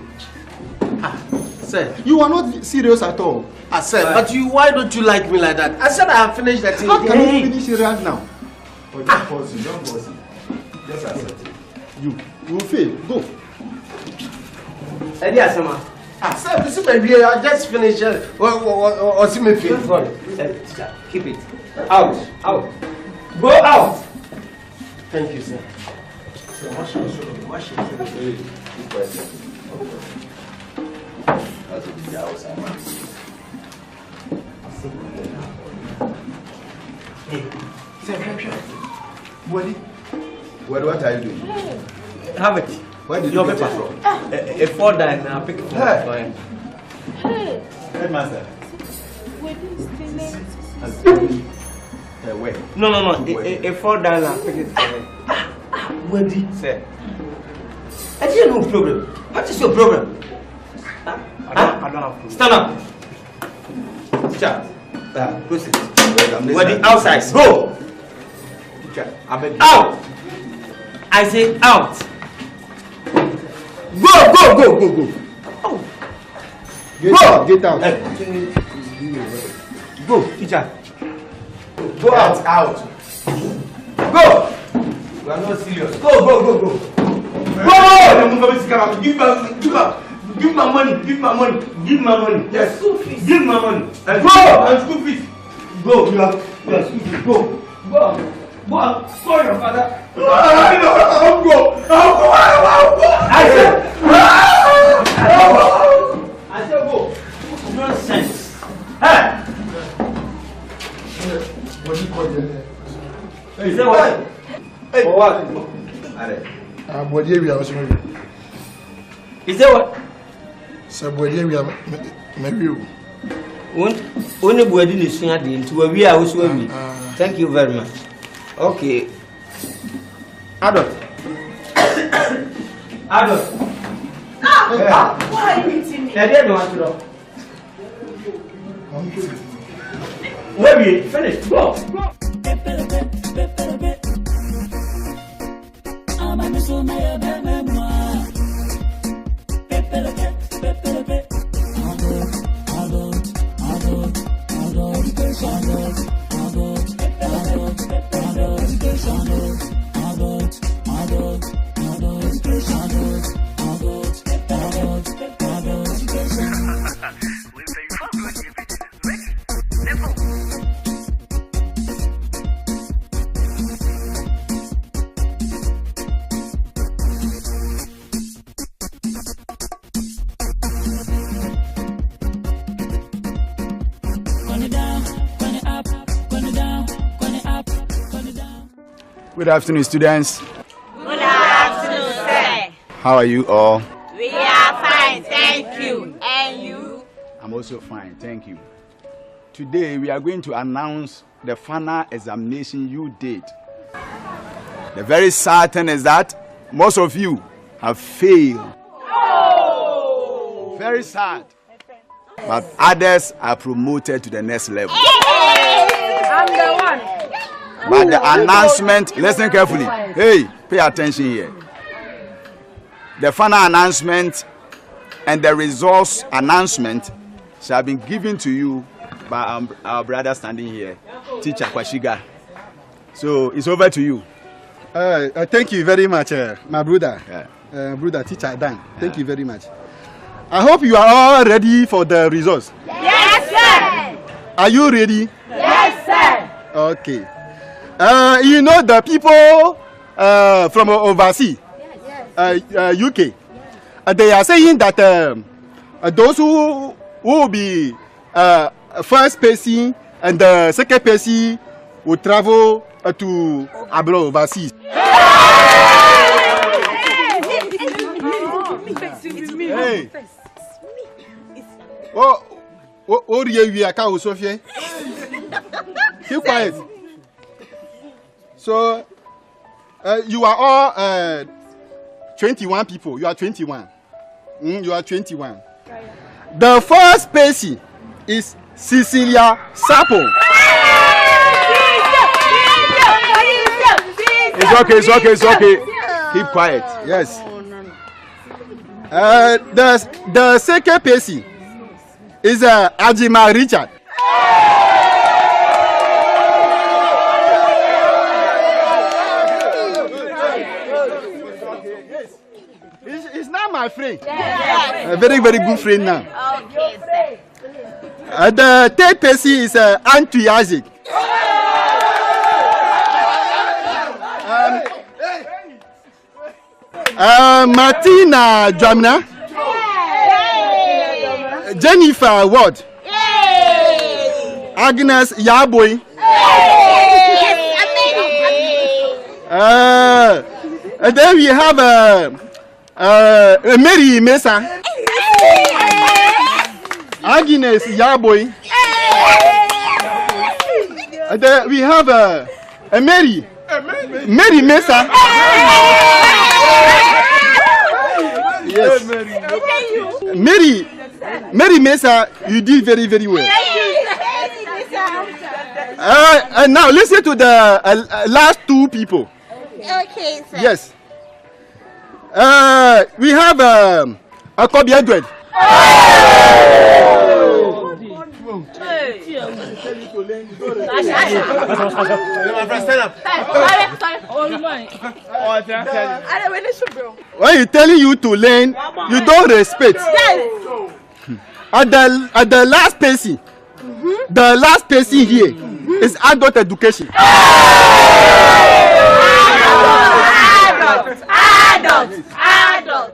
L: Sir.
N: You are not serious at all.
L: I said, but why don't you like me like that? I said I have finished that thing.
N: How can you finish it right now? Oh, don't pause it, don't pause it. Just accept it. You will fail. Go.
K: Eddie Asama.
L: Sir, this is my beer. I just finished it. Or see me fail.
K: Keep it. Out. Go out.
L: Thank you, sir.
N: So, wash your shoulder. That's what the outside.
H: What are you doing?
K: Have it.
H: Where did
K: your
H: you get
K: paper
H: it from?
K: A 4 die and I'll pick it for him.
H: Headmaster. Where?
K: No. A 4 die and I'll pick it for him.
L: Where did
K: Sir.
L: I didn't know problem. What is your problem?
K: I don't have problem.
L: Stand up.
K: Teacher.
L: Proceed.
K: Where the outside? Go!
H: Teacher, I beg you.
K: Out! I say out!
L: Go!
K: Oh.
L: Get out.
K: Go, teacher.
H: Go out.
K: Go! We are not serious. Go! Go! Give my money. Yes. Give my money. And go! And school fees. Go. You are school fees. Go your father. I'll go. I said go. Nonsense. Hey!
J: What do you call your
K: Hey, say what? Hey, for what?
J: Bodia, we are also married.
K: Is that what?
J: So, Bodia, we are married.
K: Only wedding is soon at the end. We are also married. Thank you very much. Okay. Adult.
O: Why are you eating me?
K: I didn't want to know. Wait, finish. Go.
H: Good afternoon, students.
P: Good afternoon, sir.
H: How are you all?
P: We are fine, thank you. And you?
H: I'm also fine, thank you. Today, we are going to announce the final examination you did. The very sad thing is that most of you have failed. Oh. Very sad. But others are promoted to the next level.
O: I'm the one.
H: But the announcement, listen carefully. Hey, pay attention here. The final announcement and the results announcement shall be given to you by our brother standing here, Teacher Kwashiga. So it's over to you.
N: Thank you very much, my brother. Brother Teacher Dan. Thank you very much. I hope you are all ready for the results.
P: Yes, sir.
N: Are you ready?
P: Yes, sir.
N: Okay. You know the people from overseas, UK, they are saying that those who will be first person and the second person will travel to abroad overseas. Hey. Oh, we are cow, Sophia. Keep quiet. So, you are all 21 people. You are 21. You are 21. The first person is Cecilia Sapo.
H: It's okay. Keep quiet.
N: Yes. The second person is Ajima Richard. He's not my friend.
P: Yes.
N: A very, very good friend now.
P: Okay, sir.
N: The third person is Auntie Isaac. Martina Jamna. Jennifer Ward. Agnes Yaboy. And then we have Mary Mesa. Agnes Yaboy. And then we have Mary Mesa. Yes. Mary Mesa, you did very, very well. And now listen to the last two people.
P: Okay, sir.
N: Yes. We have Akrobeto. When he's telling you to learn, you don't respect. At the last person, the last person here is adult education.
P: Adult.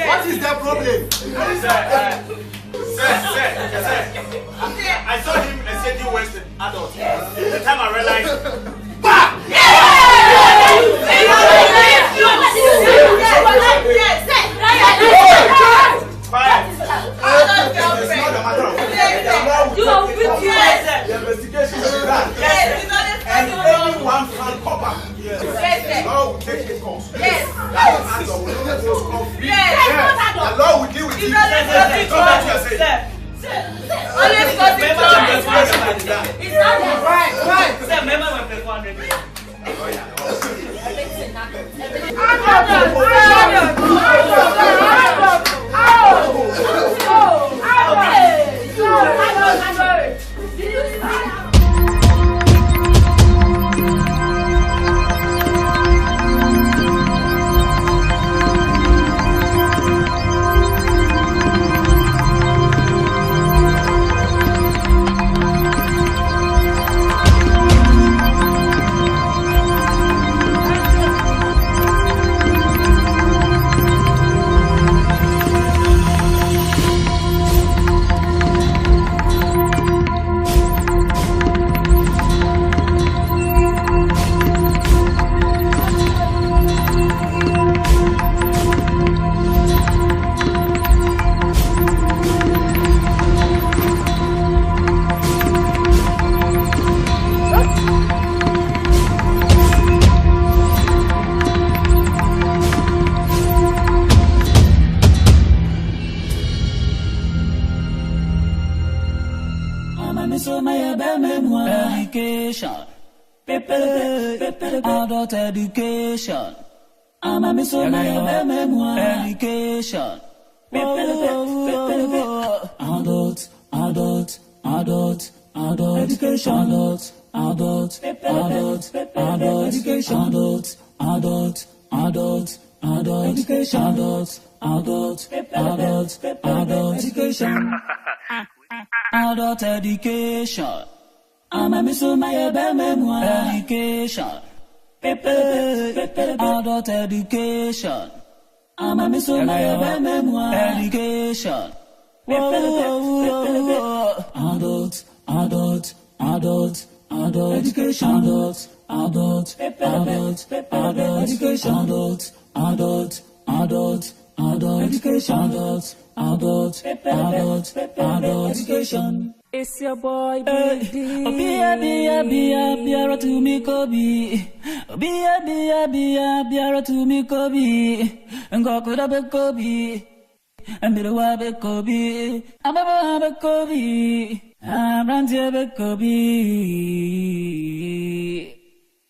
H: What is the problem? Sir. I saw him exchanging words with adults. The time I realized, the investigation is done. And anyone can come back. The law will take his course. The law will deal with it. Adult education. Ama Mcrbown education. Adult education. Adult education. Adult education. Adult education. Adult education. Ama Mcrbown education. Adult education. Ama Mcrbown education. Adult education. Adult education. Adult education. Adult education.
A: It's your boy, baby. Biara to me, Kobe. Biara to me, Kobe. And go could have a Kobe. And be the Wabe Kobe. I'm a Kobe. I'm Randy Kobe.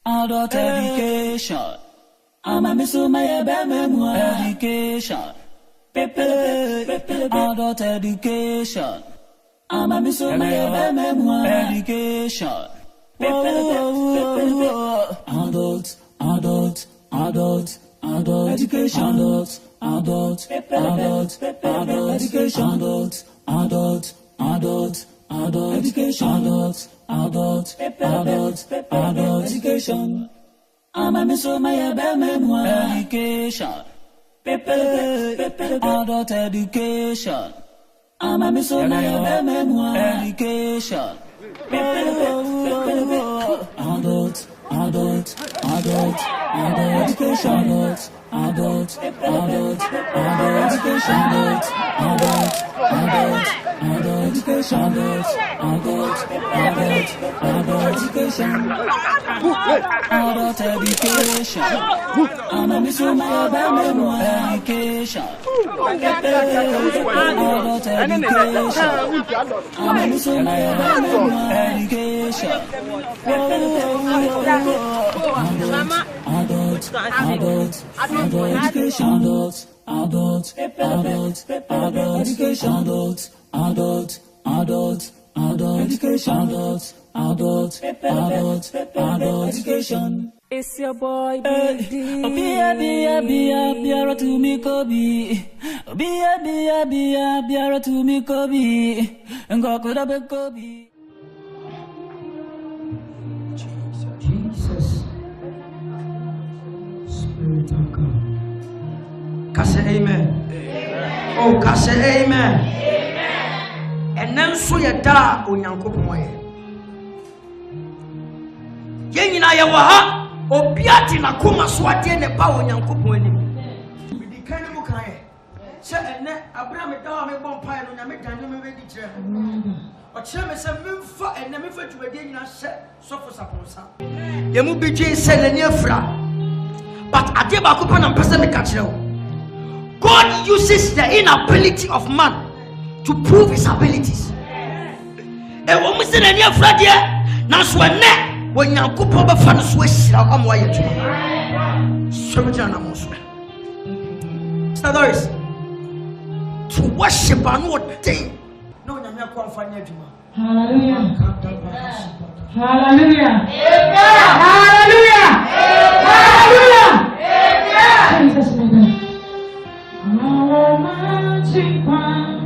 A: Adult education. I'm a Mcrbown education. Adult education. Ama Mcrbown education. Adult education. Adult education. Adult education. Adult education. Ama Mcrbown education. Adult education. Ama Mcrbown education. Adult education. Adult education. Adult education. I'm a Mcrbown education. Adult education. I'm a Mcrbown education. Adult education. Adult education. Adult education.
O: It's your boy,
A: Biara to me, Kobe. Biara to me, Kobe. And go could have been Kobe.
E: Jesus. Spirit of God. Kase amen. Oh, kase amen. And then so ya da onyankopon ye. Ye nyina ye wa ha. Obiati na kuma so ade ne ba onyankopon ani. Bidi kan mu kan ye. Se enne Abraham da me bom pai no nyame dan me be di kire. O kire me se memfa enne me fa tuwade nyina hye sofo saponsa. Ye mu bi dwen se nani afra. But ade ba ko pa na mpese me ka kire o. God uses the inability of man to prove his abilities. E wo mu se nani afra de na so enne when Nyako ba fa no so ahira am wa ye tuma so me jana mo so Doris to worship and what day no nyame akwa mfa nya adwuma.
O: Hallelujah. Hallelujah. Hallelujah. Hallelujah. Jesus name. Ama Mcrbown.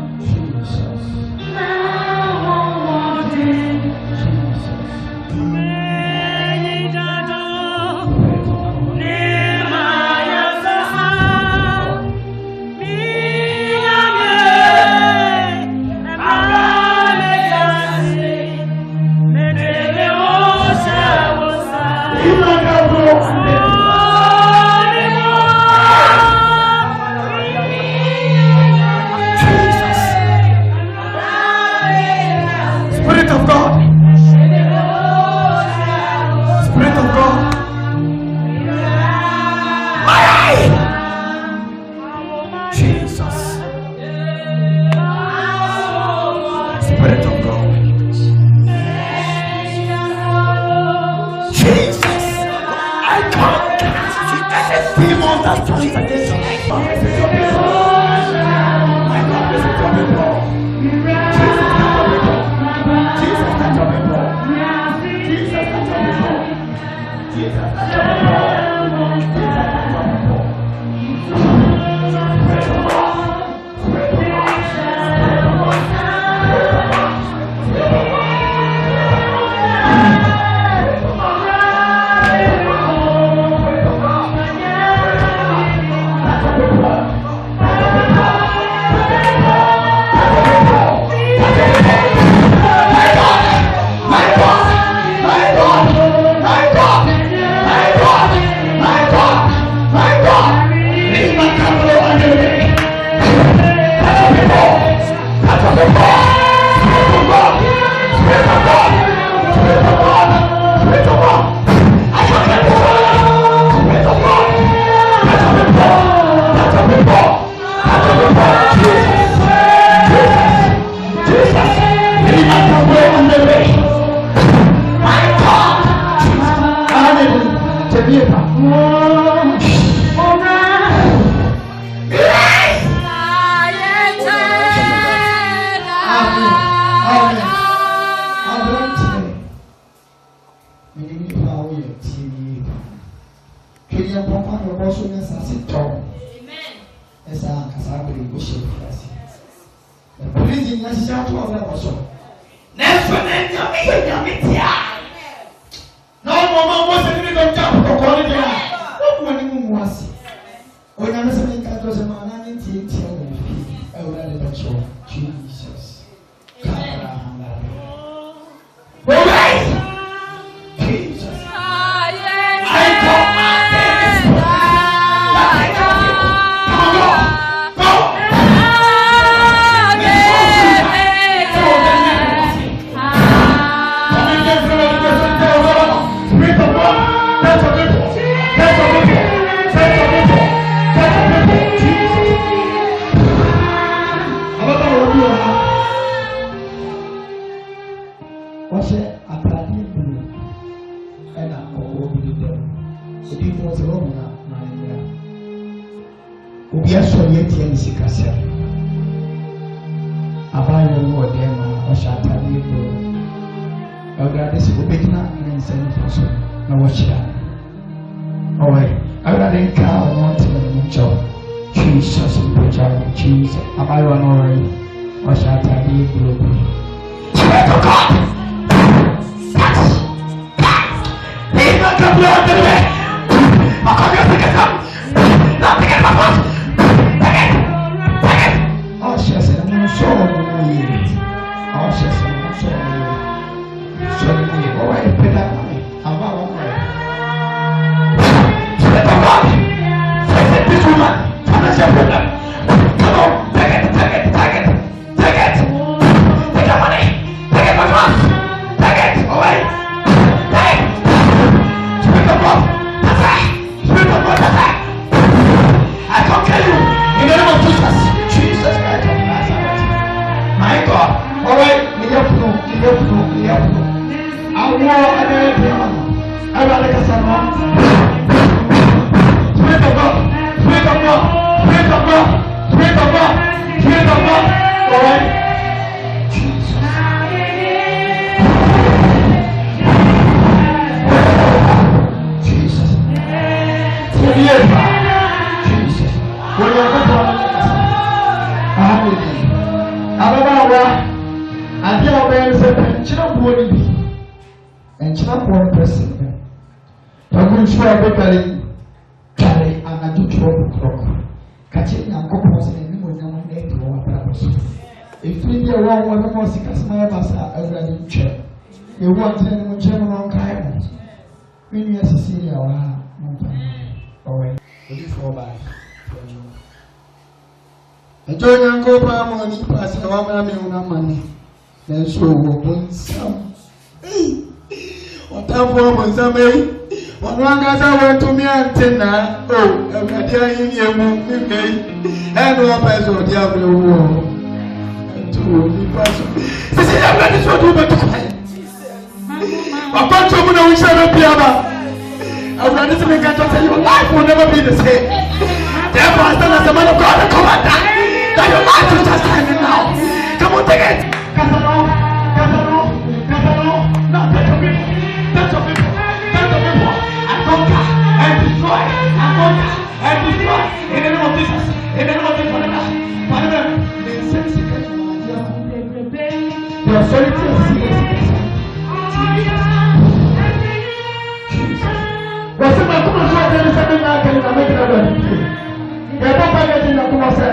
Q: When I'm saying that was a man, I need to tell you. I will let it show. Jesus. Jesus. Yes, so yet in Sikasa. Abaya no dema Asante bro. Oga this will be na send for so. Na watch that. Alright. I rather cow want to mention Jesus in the child Jesus. Abaya no Asante bro. Swear to God. He's not the blood of the I'm going to pick it up. Not pick it up. Oh, she said, I'm not sure. Oh, she said, I'm not sure. Sorry, oh, I put that money. I'm not one way. Let the God. I said, this woman, what is your problem? Come on, take it. Take your money. Take it, my man. Take it, away. Take it. Spirit of God. That's right. Spirit of God, that's right. I can't kill you. In the name of Jesus. Jesus Christ of Nazareth. My God. All right. I want I like a son. Spirit of God. Spirit of God. Spirit of God. Spirit of God. Spirit of God. All right. Jesus. Jesus. Jesus. When you're I feel very certain. Children won't be. And children won't person. I'm going to show a baby. Carry and I do trouble clock. Catching and couples and anyone in one day to our purpose. If we hear one more sick as my master as I didn't check, you want to know general kind. When you are Cecilia or away. Before by. Enjoy Nyako money, passing over me on money. Then so what some. What up for some one Nkasah went to me and tenna. Oh, I'm not in your movie. And one person of Diablo. And two person. This is a man is what you want to say. A bunch of women who shall not be about. I would like to make a tell your life will never be the same. Therefore, I stand as a man of God and commander. That your life is just standing now. Come on, take it. Nkasah, no, take your people. Take your people. Take your people. And conquer and destroy. And conquer and destroy. In the name of Jesus. In the name of Jesus. Father, the authority of Jesus. What's the matter? Come on, show them something now. Can you make it happen? You're not getting a Kumawood.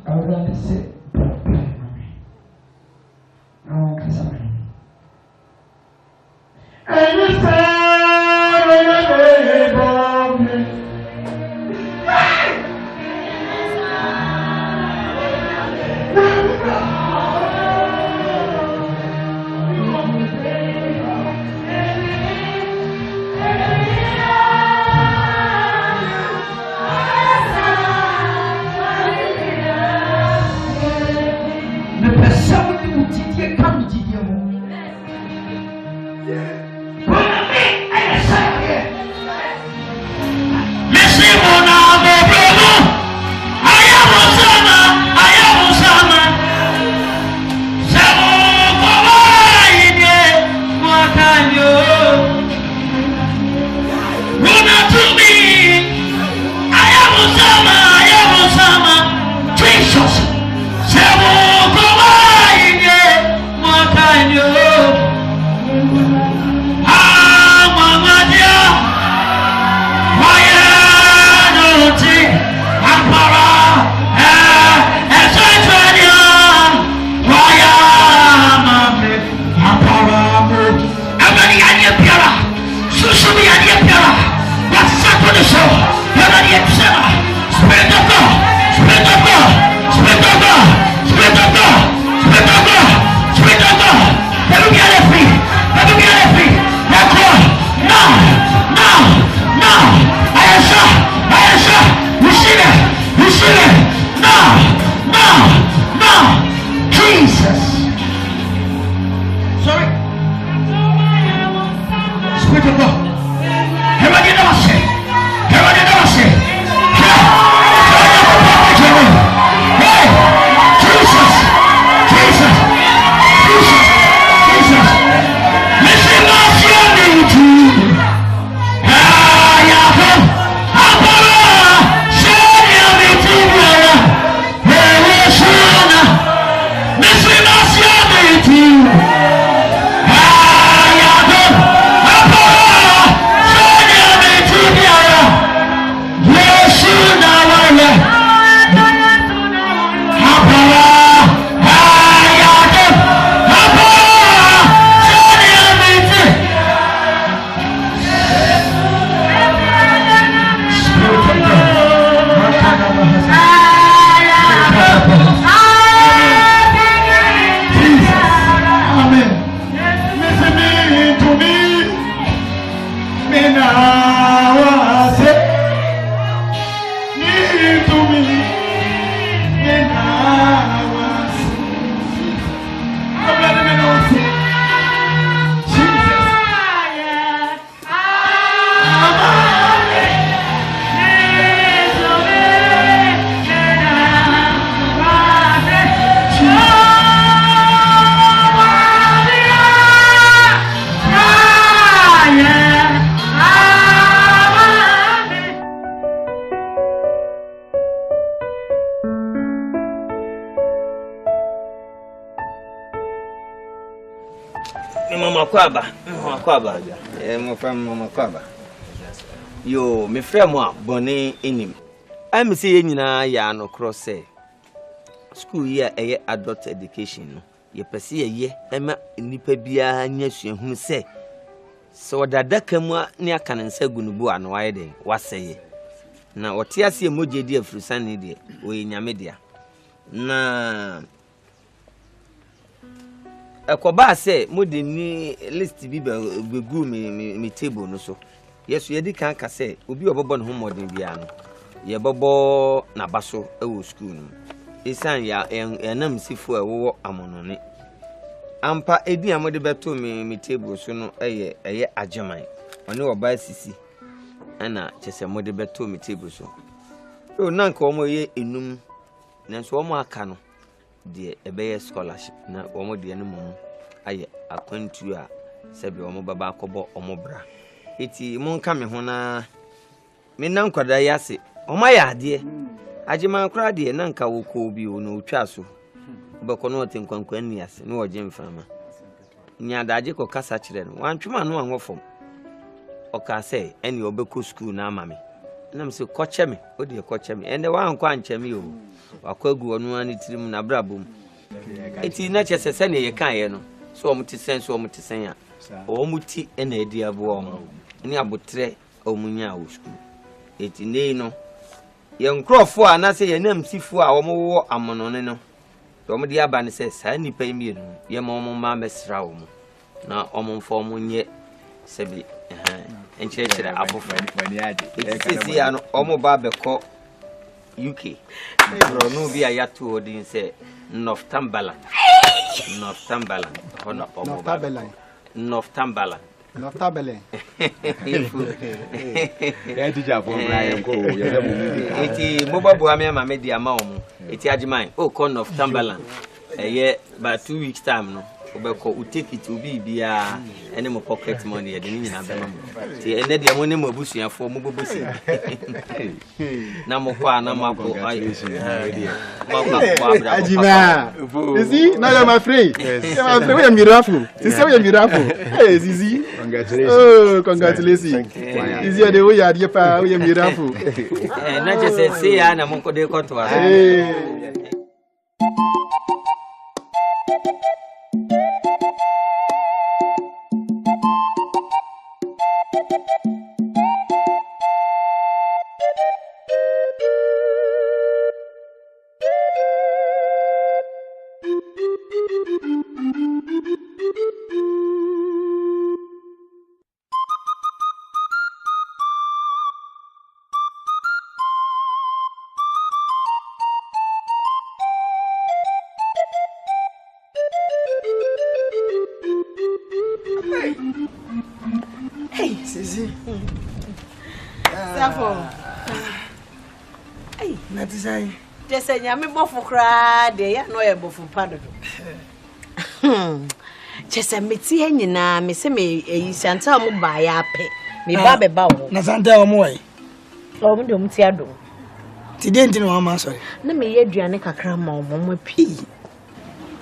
Q: I would like to say,
K: Makwaba. Makwaba. Yo, me friend mo bone enim. I'm say nyina ya no cross say. School year adult education no. Ye pese ye ema nipa bia nya suahu say. So dadaka mu ne aka nsa gunubu ano waye den waseye. Na wote ase emoje di afurusane de oye nyame dia. Na akoba say mode ni list bi begu me table no so. Yes, ye di kan ka say obi obobo ne ho modern bia no. Ye bobo na baso e wo school no. Isan ya enam sifu e wo amonone. Ampa edi amode beto me table so no eye ageman. One oba sisi. Ana chese mode beto me table so. O nanka omo ye enum. Nanso omo aka no de ebeye scholarship na omo de ne mom aye akwantu a sebe omo baba akobo omo bra. Eti monka me ho na me nan kwada yase omo ya ade ageman kra de nanka wo ko bi o no twa so beko no tin kwankwan ni ase no oje mfama nya daje ko kasa kire no wantwema no anwofom o ka say eni obeko school na ama me na me se koche me o de koche me ende wa anko anche me o wakwagu onu ani tirim na brabom eti na chese se ne ye kan ye no so omuti sen ya omuti ena edi abo omo ni abotre omunya o school eti nei no ye nkrofo a na se ye nam sifu a omo amonone no omo di aba ne se sa nipa imi no ye ma omo ma mesra omo na omo mfo omo nye sebi enchechere abofa ni ade eti ya no omo ba beko UK no bi ayato odin se Northumberland hono omo Northumberland eti mobabu ame ama media ama omo eti agiman o ko Northumberland by 2 weeks time no obeko take it obi bia ene mo pocket money e de ni nyina bema mo ti ene de mo ne mo busuafo mo bobosi na mo kwa na mako
N: Ajima Zizi now you're my friend you're my friend. We are miracle since we are miracle. Hey Zizi, congratulations Zizi are the way you are here pa we are miracle
K: na just say ya na mo ko de ko to
E: Hey, Sisi.
B: Safo.
E: Hey, that is I.
B: Just say nyame bofu kra de ya no ye bofu pado. Just say meti he nyina me se me Asante o mo ba ya pe. Me ba be ba wo.
E: Na Asante o mo e.
B: O mo de o mti ado.
E: Ti de ntino wa ma sorry.
B: Na me ye aduane kakra ma o mo pi.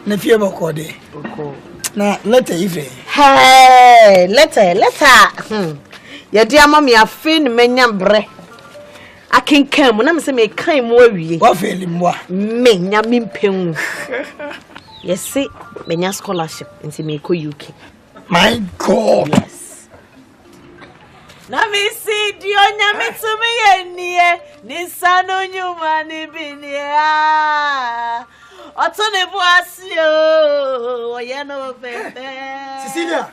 E: Na fie bako de. Na letter ife.
B: Hey, letter. Ya di ama me afi ni menya bre. Akenkan mu na me se me kan mu awie.
E: Wa feli mwa.
B: Menya mimpenwu. Yes, menya scholarship nti me ko UK.
E: My God.
B: Yes. Na me si di onya mitumi ye nie ni sanu nyuma ni binia. Otone boasio oye no fefe.
E: Cecilia.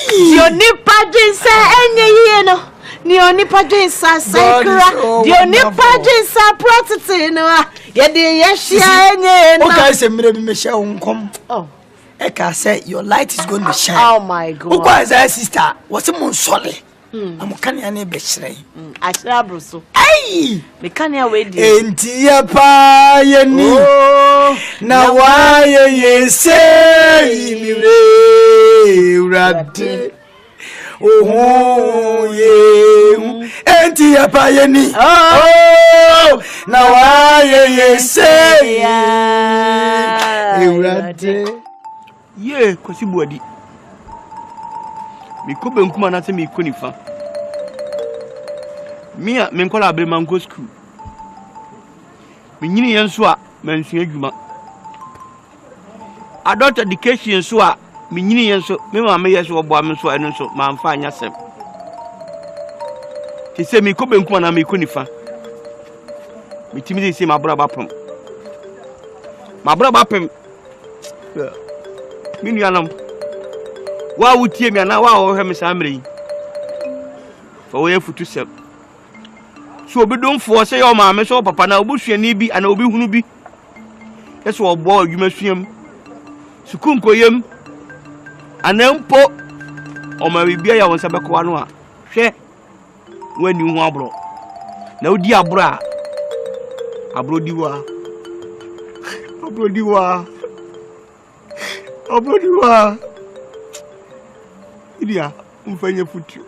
B: Dio ni padinsa enye ye no. Ni oni padinsa sakra. Dio ni padinsa protete no. Ye de ye hia enye no.
E: Okay, say mire bi me hia wonkom. Oh. Eka say your light is going to shine.
B: Oh my God.
E: Ukwa as sister, what's mon sole? I'm kanya ne be hire.
B: Ashira bruso.
E: Ai!
B: Me kanya we di.
E: Enti ya pa ye ni. Na wa ye say mi re urade. Oh ye. Enti ya pa ye ni. Oh! Na wa ye say urade.
K: Ye, kwasi buadi. Me ko benkum na se me ko nifa. Me a me nkola be man go school. Me nyini yen so a man sua adwuma. Adult education so a me nyini yen so me ma me yeso obo am so eno so ma mfa anya sem. Ti se me ko benkum na me ko nifa. Me timi se ma bra ba pam. Ma bra ba pam. Me nuanam. Wa wutie me na wa wo hwe me samre yi. Fa wo yefutu sem. So obi don fo se yo ma me so papa na obusuani bi ana obi hunu bi. Yeso obo adwuma suam. Sukun koyem. Anampo o ma bibia ya won se bekwa no a. Hwe wani hu abro. Na odi abro a abro diwa. Abro diwa. Abro diwa. Idia umfanye futu.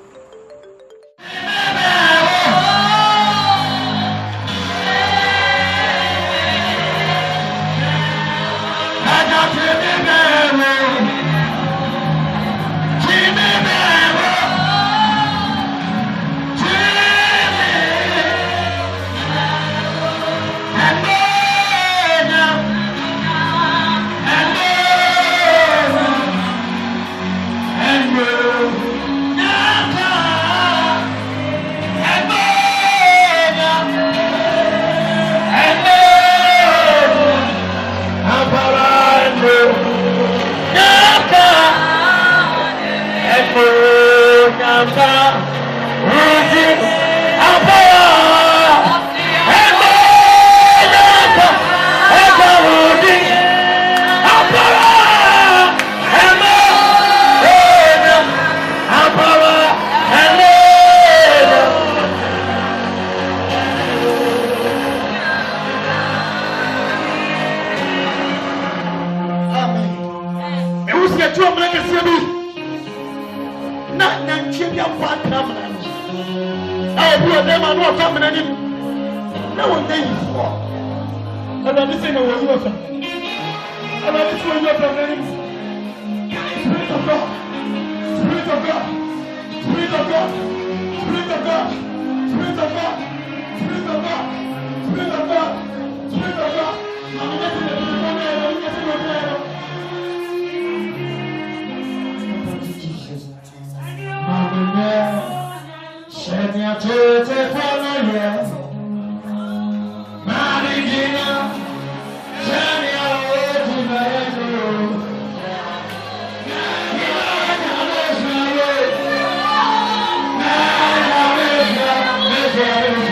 Q: Yeah.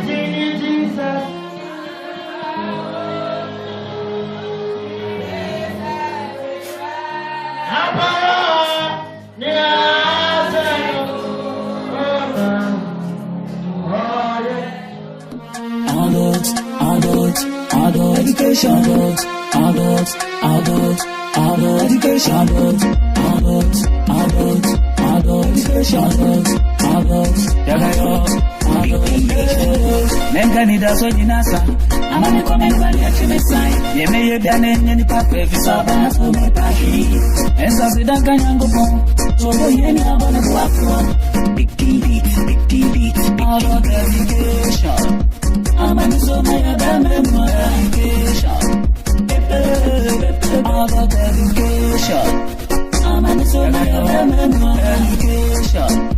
Q: Singing
A: education, adult education, adult education, men need us on Nasa. Ama Mcrbown actually sign. Ye may be an any paper visa so me pashi. As I said, Ghanaian so you know about the platform. Big beat, adult education. I'm a so my education. Adult education. I'm a so my education.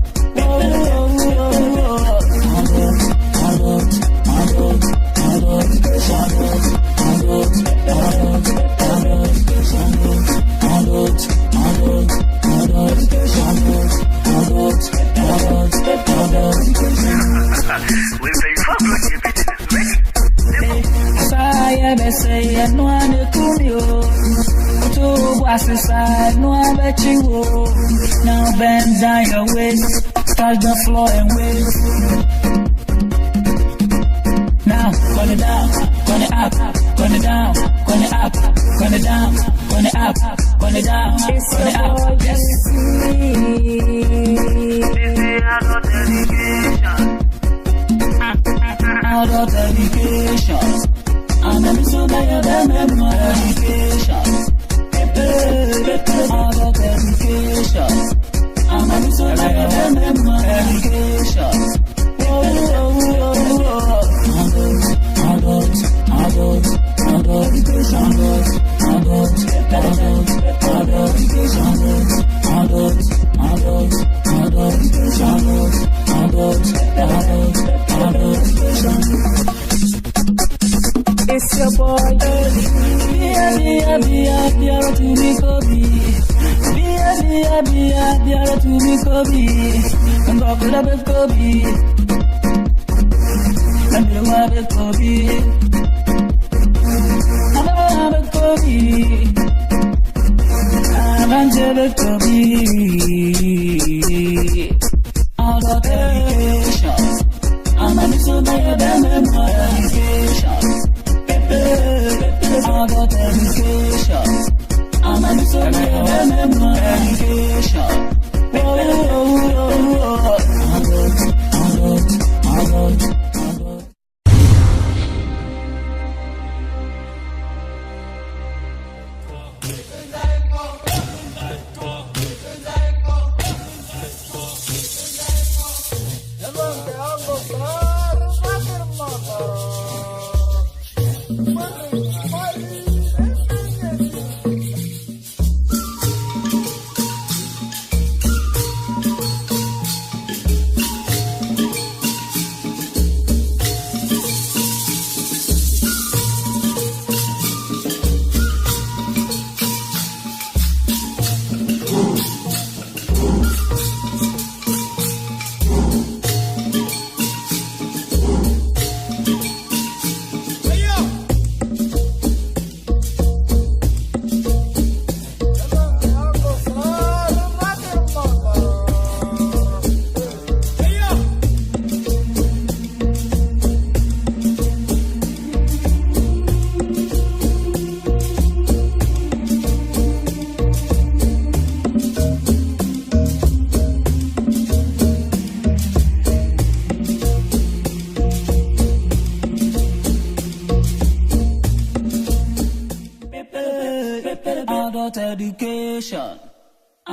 A: Now bend down your waist, touch the floor and wave. Now turn it down, turn it up, turn it down, turn it up, turn it down, turn it up, turn it down, turn it up. Yes. Adult education. I'm a so bad education. Adult education. I'm a so bad education. It's your boy, Bia to me, Kobe. Bia to me, Kobe. And go for the Kobe. And you are the Kobe. I'm a Kobe. I'm the Kobe. Adult education. I'm a so bad education. Adult education. I'm a so bad education. Adult. Adult education.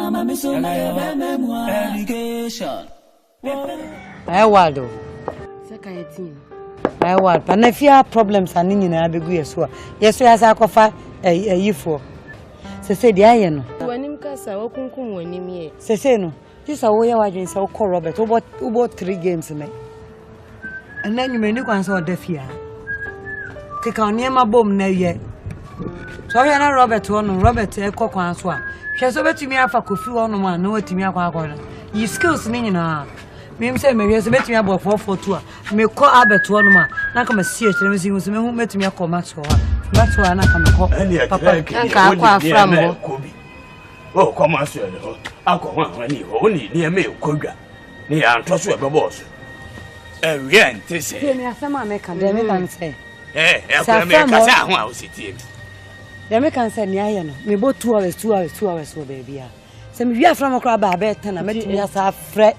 A: I'm a so education.
B: I want to. I want. But if you have problems, and you know, be good as well. Yes, we have a coffee. You for. Say the iron.
C: When him Nkasah, okunkum when him here.
B: Say no. This a way I just say call Robert. About 3 games me. And then you may look and saw deaf here. Take on near my bomb now yet. So we are not Robert one, Robert Coco and Swan. She has over to me after Kofi on one, no to me about you skills meaning now. Me say me has met me about 442. Me call Albert one man. Now come see it, let me see who met me a command so. That's why I come call Papa from
D: oh, come on, sir. Akon when you only near me, Koga. Near and trust your boss. We ain't say.
B: Me a sama make and say.
D: me kasa ho a ositie.
B: Ya me kan say nia ye no. Me bo 2 hours wo baby a. Se me wi from akra ba be tan na metimi asa frɛ.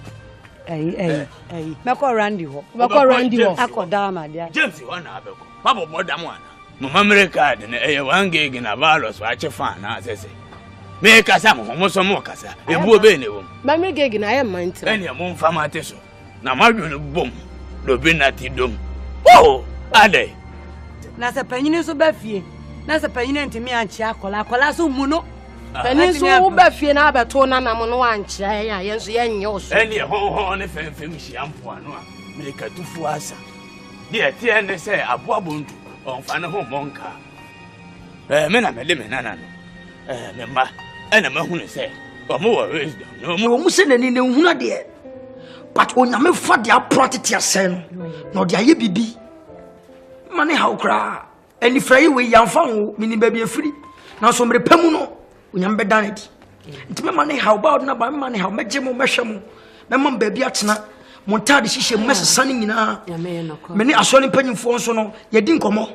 B: Me ko Randy ho.
O: Me ko Randy ho.
B: Akoda ma dia.
D: James ho na abeko. Babo bodam ana. Mama America de na one gig na valos wa che fan na sese. Me kasa mo so mo kasa. Ebu obe ne wom.
O: Ma me gig na am mantra.
D: Ene mo mfa mate so. Na madwene bom. Do be na ti dom. Oh, ade.
B: Na se panyine so ba fie. Na se panyine ntimi anchi akola so mu no.
O: Pani so wo ba fie na abeto na nam no anchi ya yenso yenye oso.
D: Ene ho ne femfem hiampo ano a. Me katufu asa. De tie ne se aboabontu. Onfa ne ho monka. Me na mele me nana no. Me ma ena mahunu se. Omo wa wisdom. No
E: mo se nani ne hunu de. But onyame fa de aprotete asen no de aye bibi. Mane ha okra. Eni frayi we yamfa ho mini ba bi afiri. Na so mre pamu no onyame be danedi. Nti me mane ha oba na ba me mane ha meje mo mehwe mo. Me mam ba bi atena. Montade hihye mesesa ne nyina. Me ne asole mpanyimfo nso no ye di nkomo.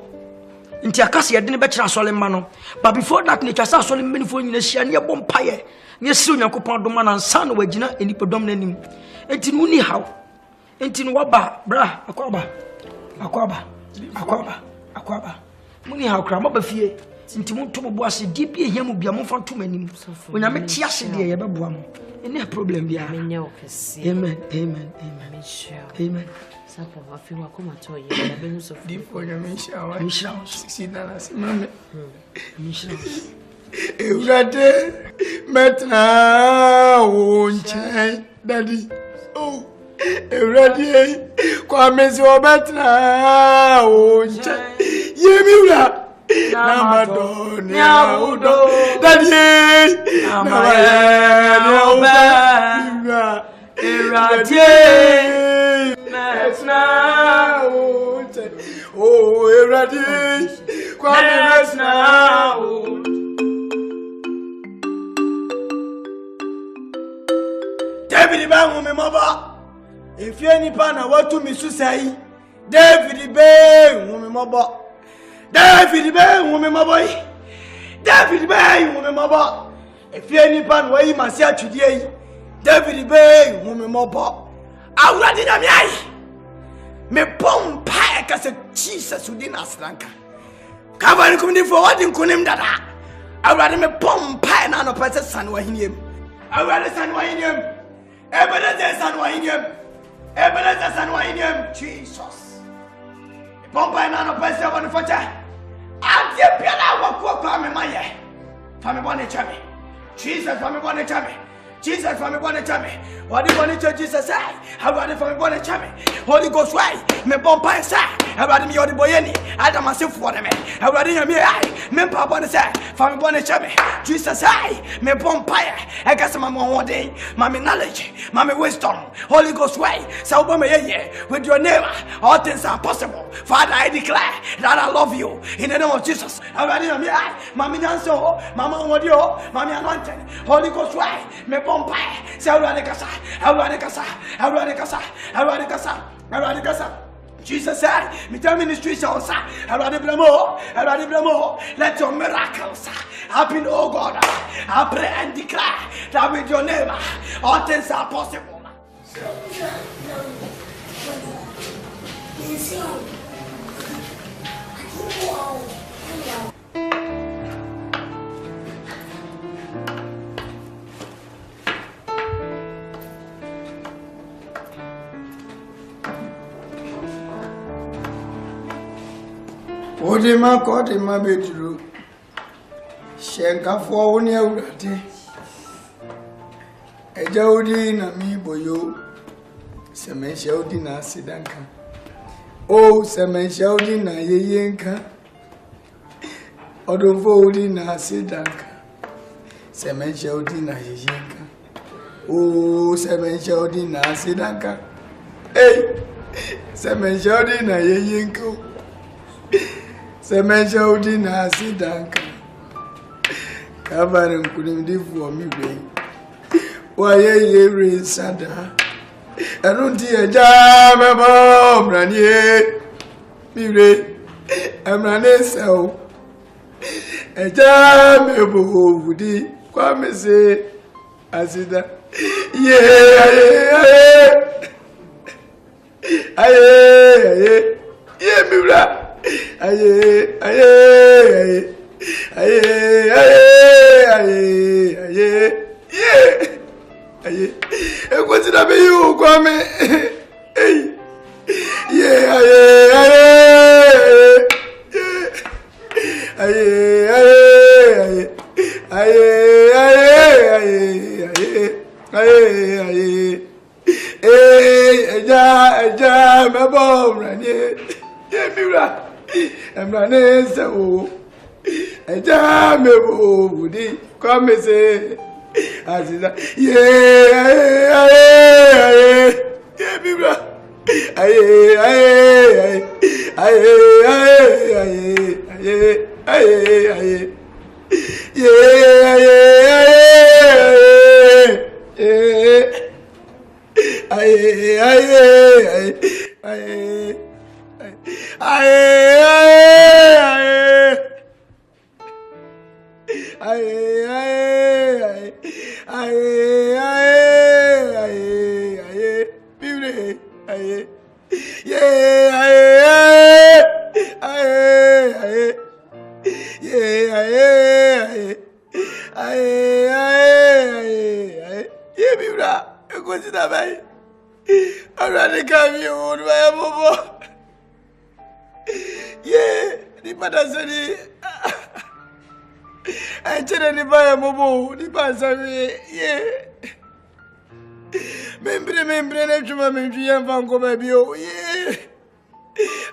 E: Nti akase ye de ne be kira asole mma no. But before that ne twasa asole mpanyimfo nyina hia ne bom paye. Ne si onyankopon doma na nsa na wagina enipodom nanim. Enti no ni haw. Enti no waba bra akwaba. Muni haw kra maba fie. Enti mo to bo ase di bi ehia mu bia mo fa to manim. Onyame ti ase de ye beboa mo. Any problem bia. Amen. Amen.
C: Sapa wafi wakoma to ye na be so
Q: di for your mission. Succeed na se mame.
E: Mission.
Q: Eurate metra wonche daddy. Oh. Eurate kwa mezi obetra wonche. Yemiura. Namadonia udo daddy. Namayania uba. Eurate metra wonche. Oh, Eurate kwa metra wonche. David Bang me moba. If you any pan what to me susai. David Bang me moba. David Bang me moba. David Bang me moba. If you any pan where you must say today. David Bang me moba. I would have done me pom pie case Jesus within Aslanka. Cover coming for what in Kunim Dada. I would have me pom pie and no person son were him. I would have son were him. Ebenezer son wa Jesus. Pompa na no pese won focha. Ade piala wakwa kwa me maye. Fa me bone chame. Jesus fa me bone chame. Jesus for me born chame. What do you want to Jesus say? How about it for me born chame? Holy Ghost why? Me bomb pie say. How about me or the boy any? I don't myself for them. How about you me I? Me papa say. For me born chame. Jesus say. Me bomb pie. I got some more one day. Mommy knowledge. Mommy wisdom. Holy Ghost way. So me with your name. All things are possible. Father, I declare that I love you in the name of Jesus. How about you me I? Mommy answer. Mama what you? Mommy anointed. Holy Ghost way. Me Bompire, Jesus said, me tell ministry shall say, let your miracles happen, oh God. I pray and declare that with your name, all things are possible. Odima kodima bedru Shenka fo woni awurade Eja odi na mi boyo Semensha odi na sidanka O semensha odi na yeyenka Odofo odi na sidanka Semensha odi na yeyenka O semensha odi na sidanka Hey semensha odi na yeyenka Semensha odi na sidanka Kabarin kunim di for me be Wa ye re sada Enunti eja mebo branie mi re Emranese Eja me budi kwa me se asida aye mibra aye ekwetira be you kwa me Eja me bom rani mibra emranese Eja me budi kwa me se asida mibra Membre ne chuma menju yemfa nkoma bio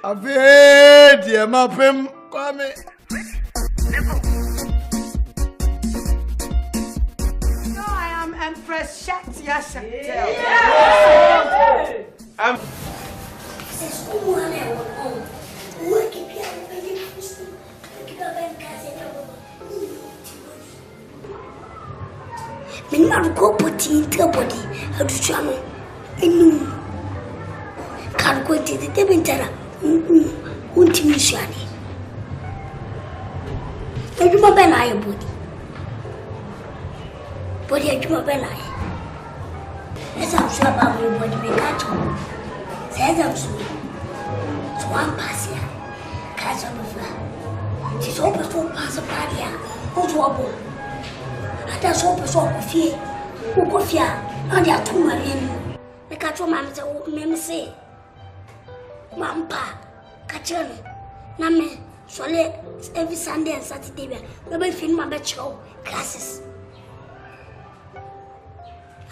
Q: afi dia mapem kwame
B: No, I am Empress Shatia Shatel.
K: I'm
F: Minna go put in the body, how to channel. And can't go to the Devintera. Won't you, Shani? I do my benai body. Body, I do my benai. As I'm sure about your body, make at home. Says I'm so. So I'm passing. Catch on the floor. She's open for pass a party. What's wobble? That's all for fear. Who go fear? And they are too marine. The catcher man is a old man say. Mampa, catcher me. Name, Sole, every Sunday and Saturday. Maybe film my bed show classes.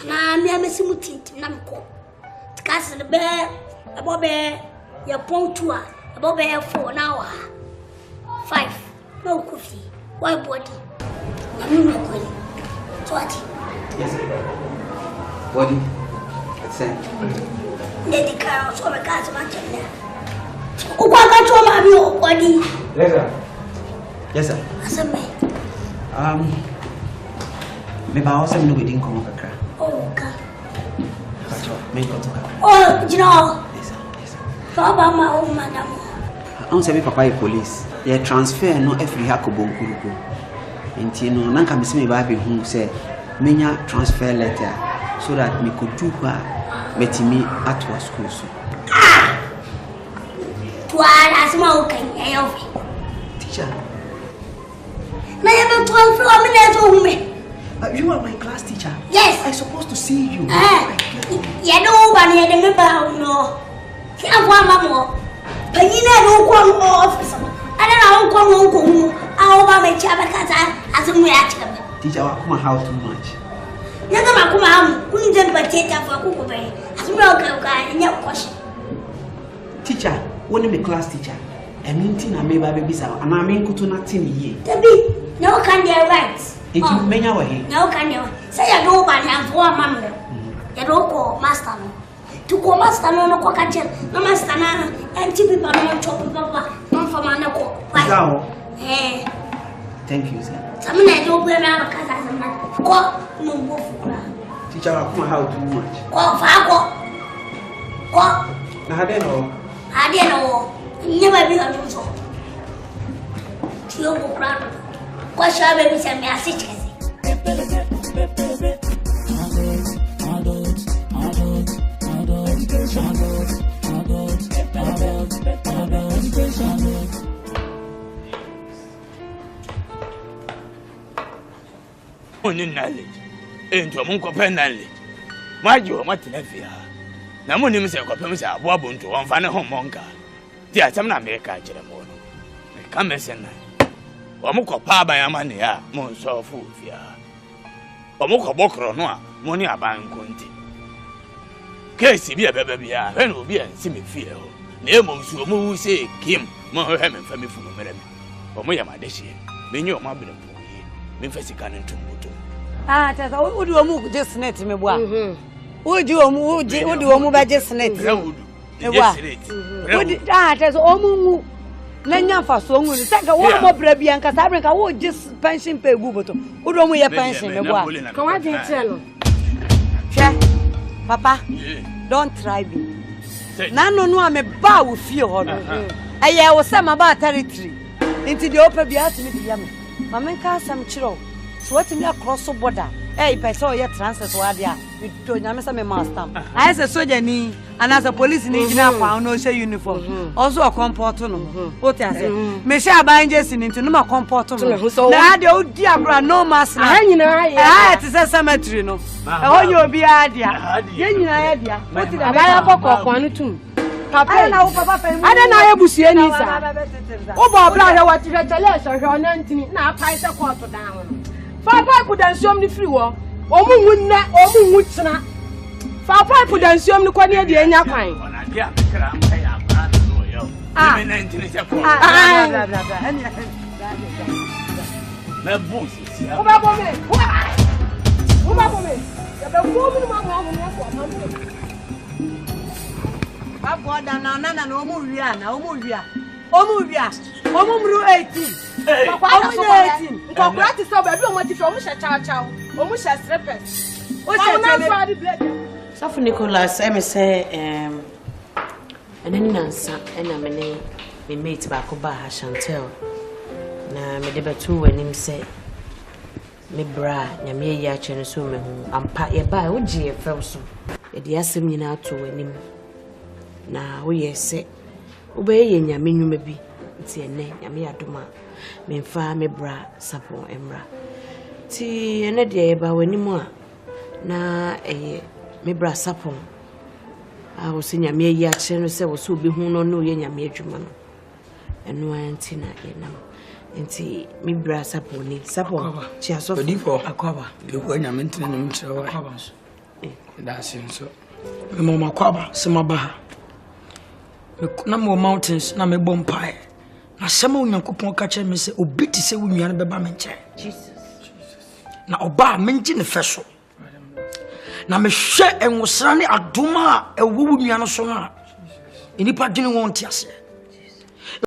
F: And I'm a missing Namco. The castle, the bear, a bobby, your pong tour, a bobby for an hour. 5. No coffee. Why body? I'm not going. What?
G: Yes, body. Asante.
F: Lady Carol, so the cat's much in there. Oh, what got your body?
G: Yes, sir. Yes, sir.
F: Asante.
G: Maybe I also know we didn't come over cry.
F: Oh, God.
G: Oh,
F: you know. Yes, sir. Yes, sir. How about my own madam?
G: I don't say papa is police. They transfer no every hakobo nkuruko. Nti no nanka misi me ba be hu say menya transfer letter so that me could do kwa metimi atwa school so.
F: Twa asma o kan eyofi.
G: Teacher.
F: Na ya be transfer o me na to hu me.
G: You are my class teacher.
F: Yes.
G: I'm supposed to see you.
F: Ya no ba na ya de me ba no. Ki afwa mamo. Panyina no kwa office. Ada na won kwa won ko hu. Awo ba me cha ba kata azumu ya cha.
G: Teacher, Akuma, how too much?
F: Yaga makuma am, kuni je bateta fa ku ko be. Azumu o ka nya question.
G: Teacher, when me class teacher, I mean tina me ba baby sa, and I mean kutu na tin ye.
F: Tabi, no can dey right.
G: It you menya wa he.
F: No can dey. Say ya do ba na fo amam. Ya do ko master no. To ko master no ko ka je. No master na NTP ba no chop papa. No for man ko.
G: Why?
F: Eh.
G: Thank you, sir.
F: Samina do bwe na ba kaza sama. Ko no go fukura.
G: Teacher, Akuma, how too much?
F: Ko fa ko. Ko.
G: Na hade no.
F: Hade no. Nye ba bi ka so. You go proud. What's your baby say me as it
D: Only knowledge. Into a monk of knowledge. My dear, what in a fear. Now, when you say, Copper, say, Wabun to one final home monka. Dear, some America, Jeremon. Come and send her. Omuko pa by Amania, Monso Fufia. Omuko Bokro, no, money about Conti. Casey be a baby, when will be and see me fear. Nemo Sumu say, Kim, more him and family from America. Or my deshi, when your mother, Memphis cannon to Mutu.
B: Ah, that's all. Would you just net me? Would you move just net? That's all. Nanya fa so ngu ni saka wo mo brabi anka sabrenka wo just pension pay buboto wo do mo ye pension me boa
O: kan wa din tell no
B: papa don't try me na no no me ba wo fie ho no eye wo se ma ba territory nti de opa bia atimi bia me ma men ka asam kiro so watimi across border person ye transfer so adia to nyame se me master I say soldier ni and as a police ni gina kwa no she uniform also a comport no what I say me she abanje sin into no ma comport no na ade odi abra no mass na
O: nyina
B: ya te say cemetery no e ho ye obi adia ye nyina ya dia what I
O: abaya kokoko anu tum
B: papa na wo papa fa mu
O: ade na ye busue ni sa wo bo bra he wati chele so he ona ntini na apai se court down no Papa put and show me free war. Omu na omu china. Papa put and show me kwani e de enya kwan.
B: Ah.
D: Na boss.
O: Oba bome. Oba bome. Ya be fo mi ma mo mo ko.
B: Papa da na omu wia na omu wia. Omu wia. Omu mru 18.
O: Papa 18. Nkokura ti so ba bi o mo ti fe o mo hye chaw. O mo hye strepes. O hye tele.
C: Safu Nicholas em say enen nansa ena me mate ba ko ba Asante na me de betu wanim say me bra nyame yi a che no so me hu ampa ye ba o je fe so e de asem nyina to wanim na wo ye se wo be ye nyame nwuma bi ti ene nyame adoma me fa me bra sapo emra ti ene de ye ba wanim a na me bra sapo a wo se nyame yi a che no se wo so obi hu no no ye nyame adwuma no eno anti na ye nam enti me bra sapo ni sapo chi aso
E: odifo akwaba de ko nyame ntene no mkire wa akwaba so da asenso me mo makwaba se mabaha na mo mountains na me bompae na sama onyankopon ka che me se obi ti se wunua no beba me nche Jesus na oba me ngi ne feso na me hwe enwosra ne adoma ewo wunua no so ha enipa dwene won ti ase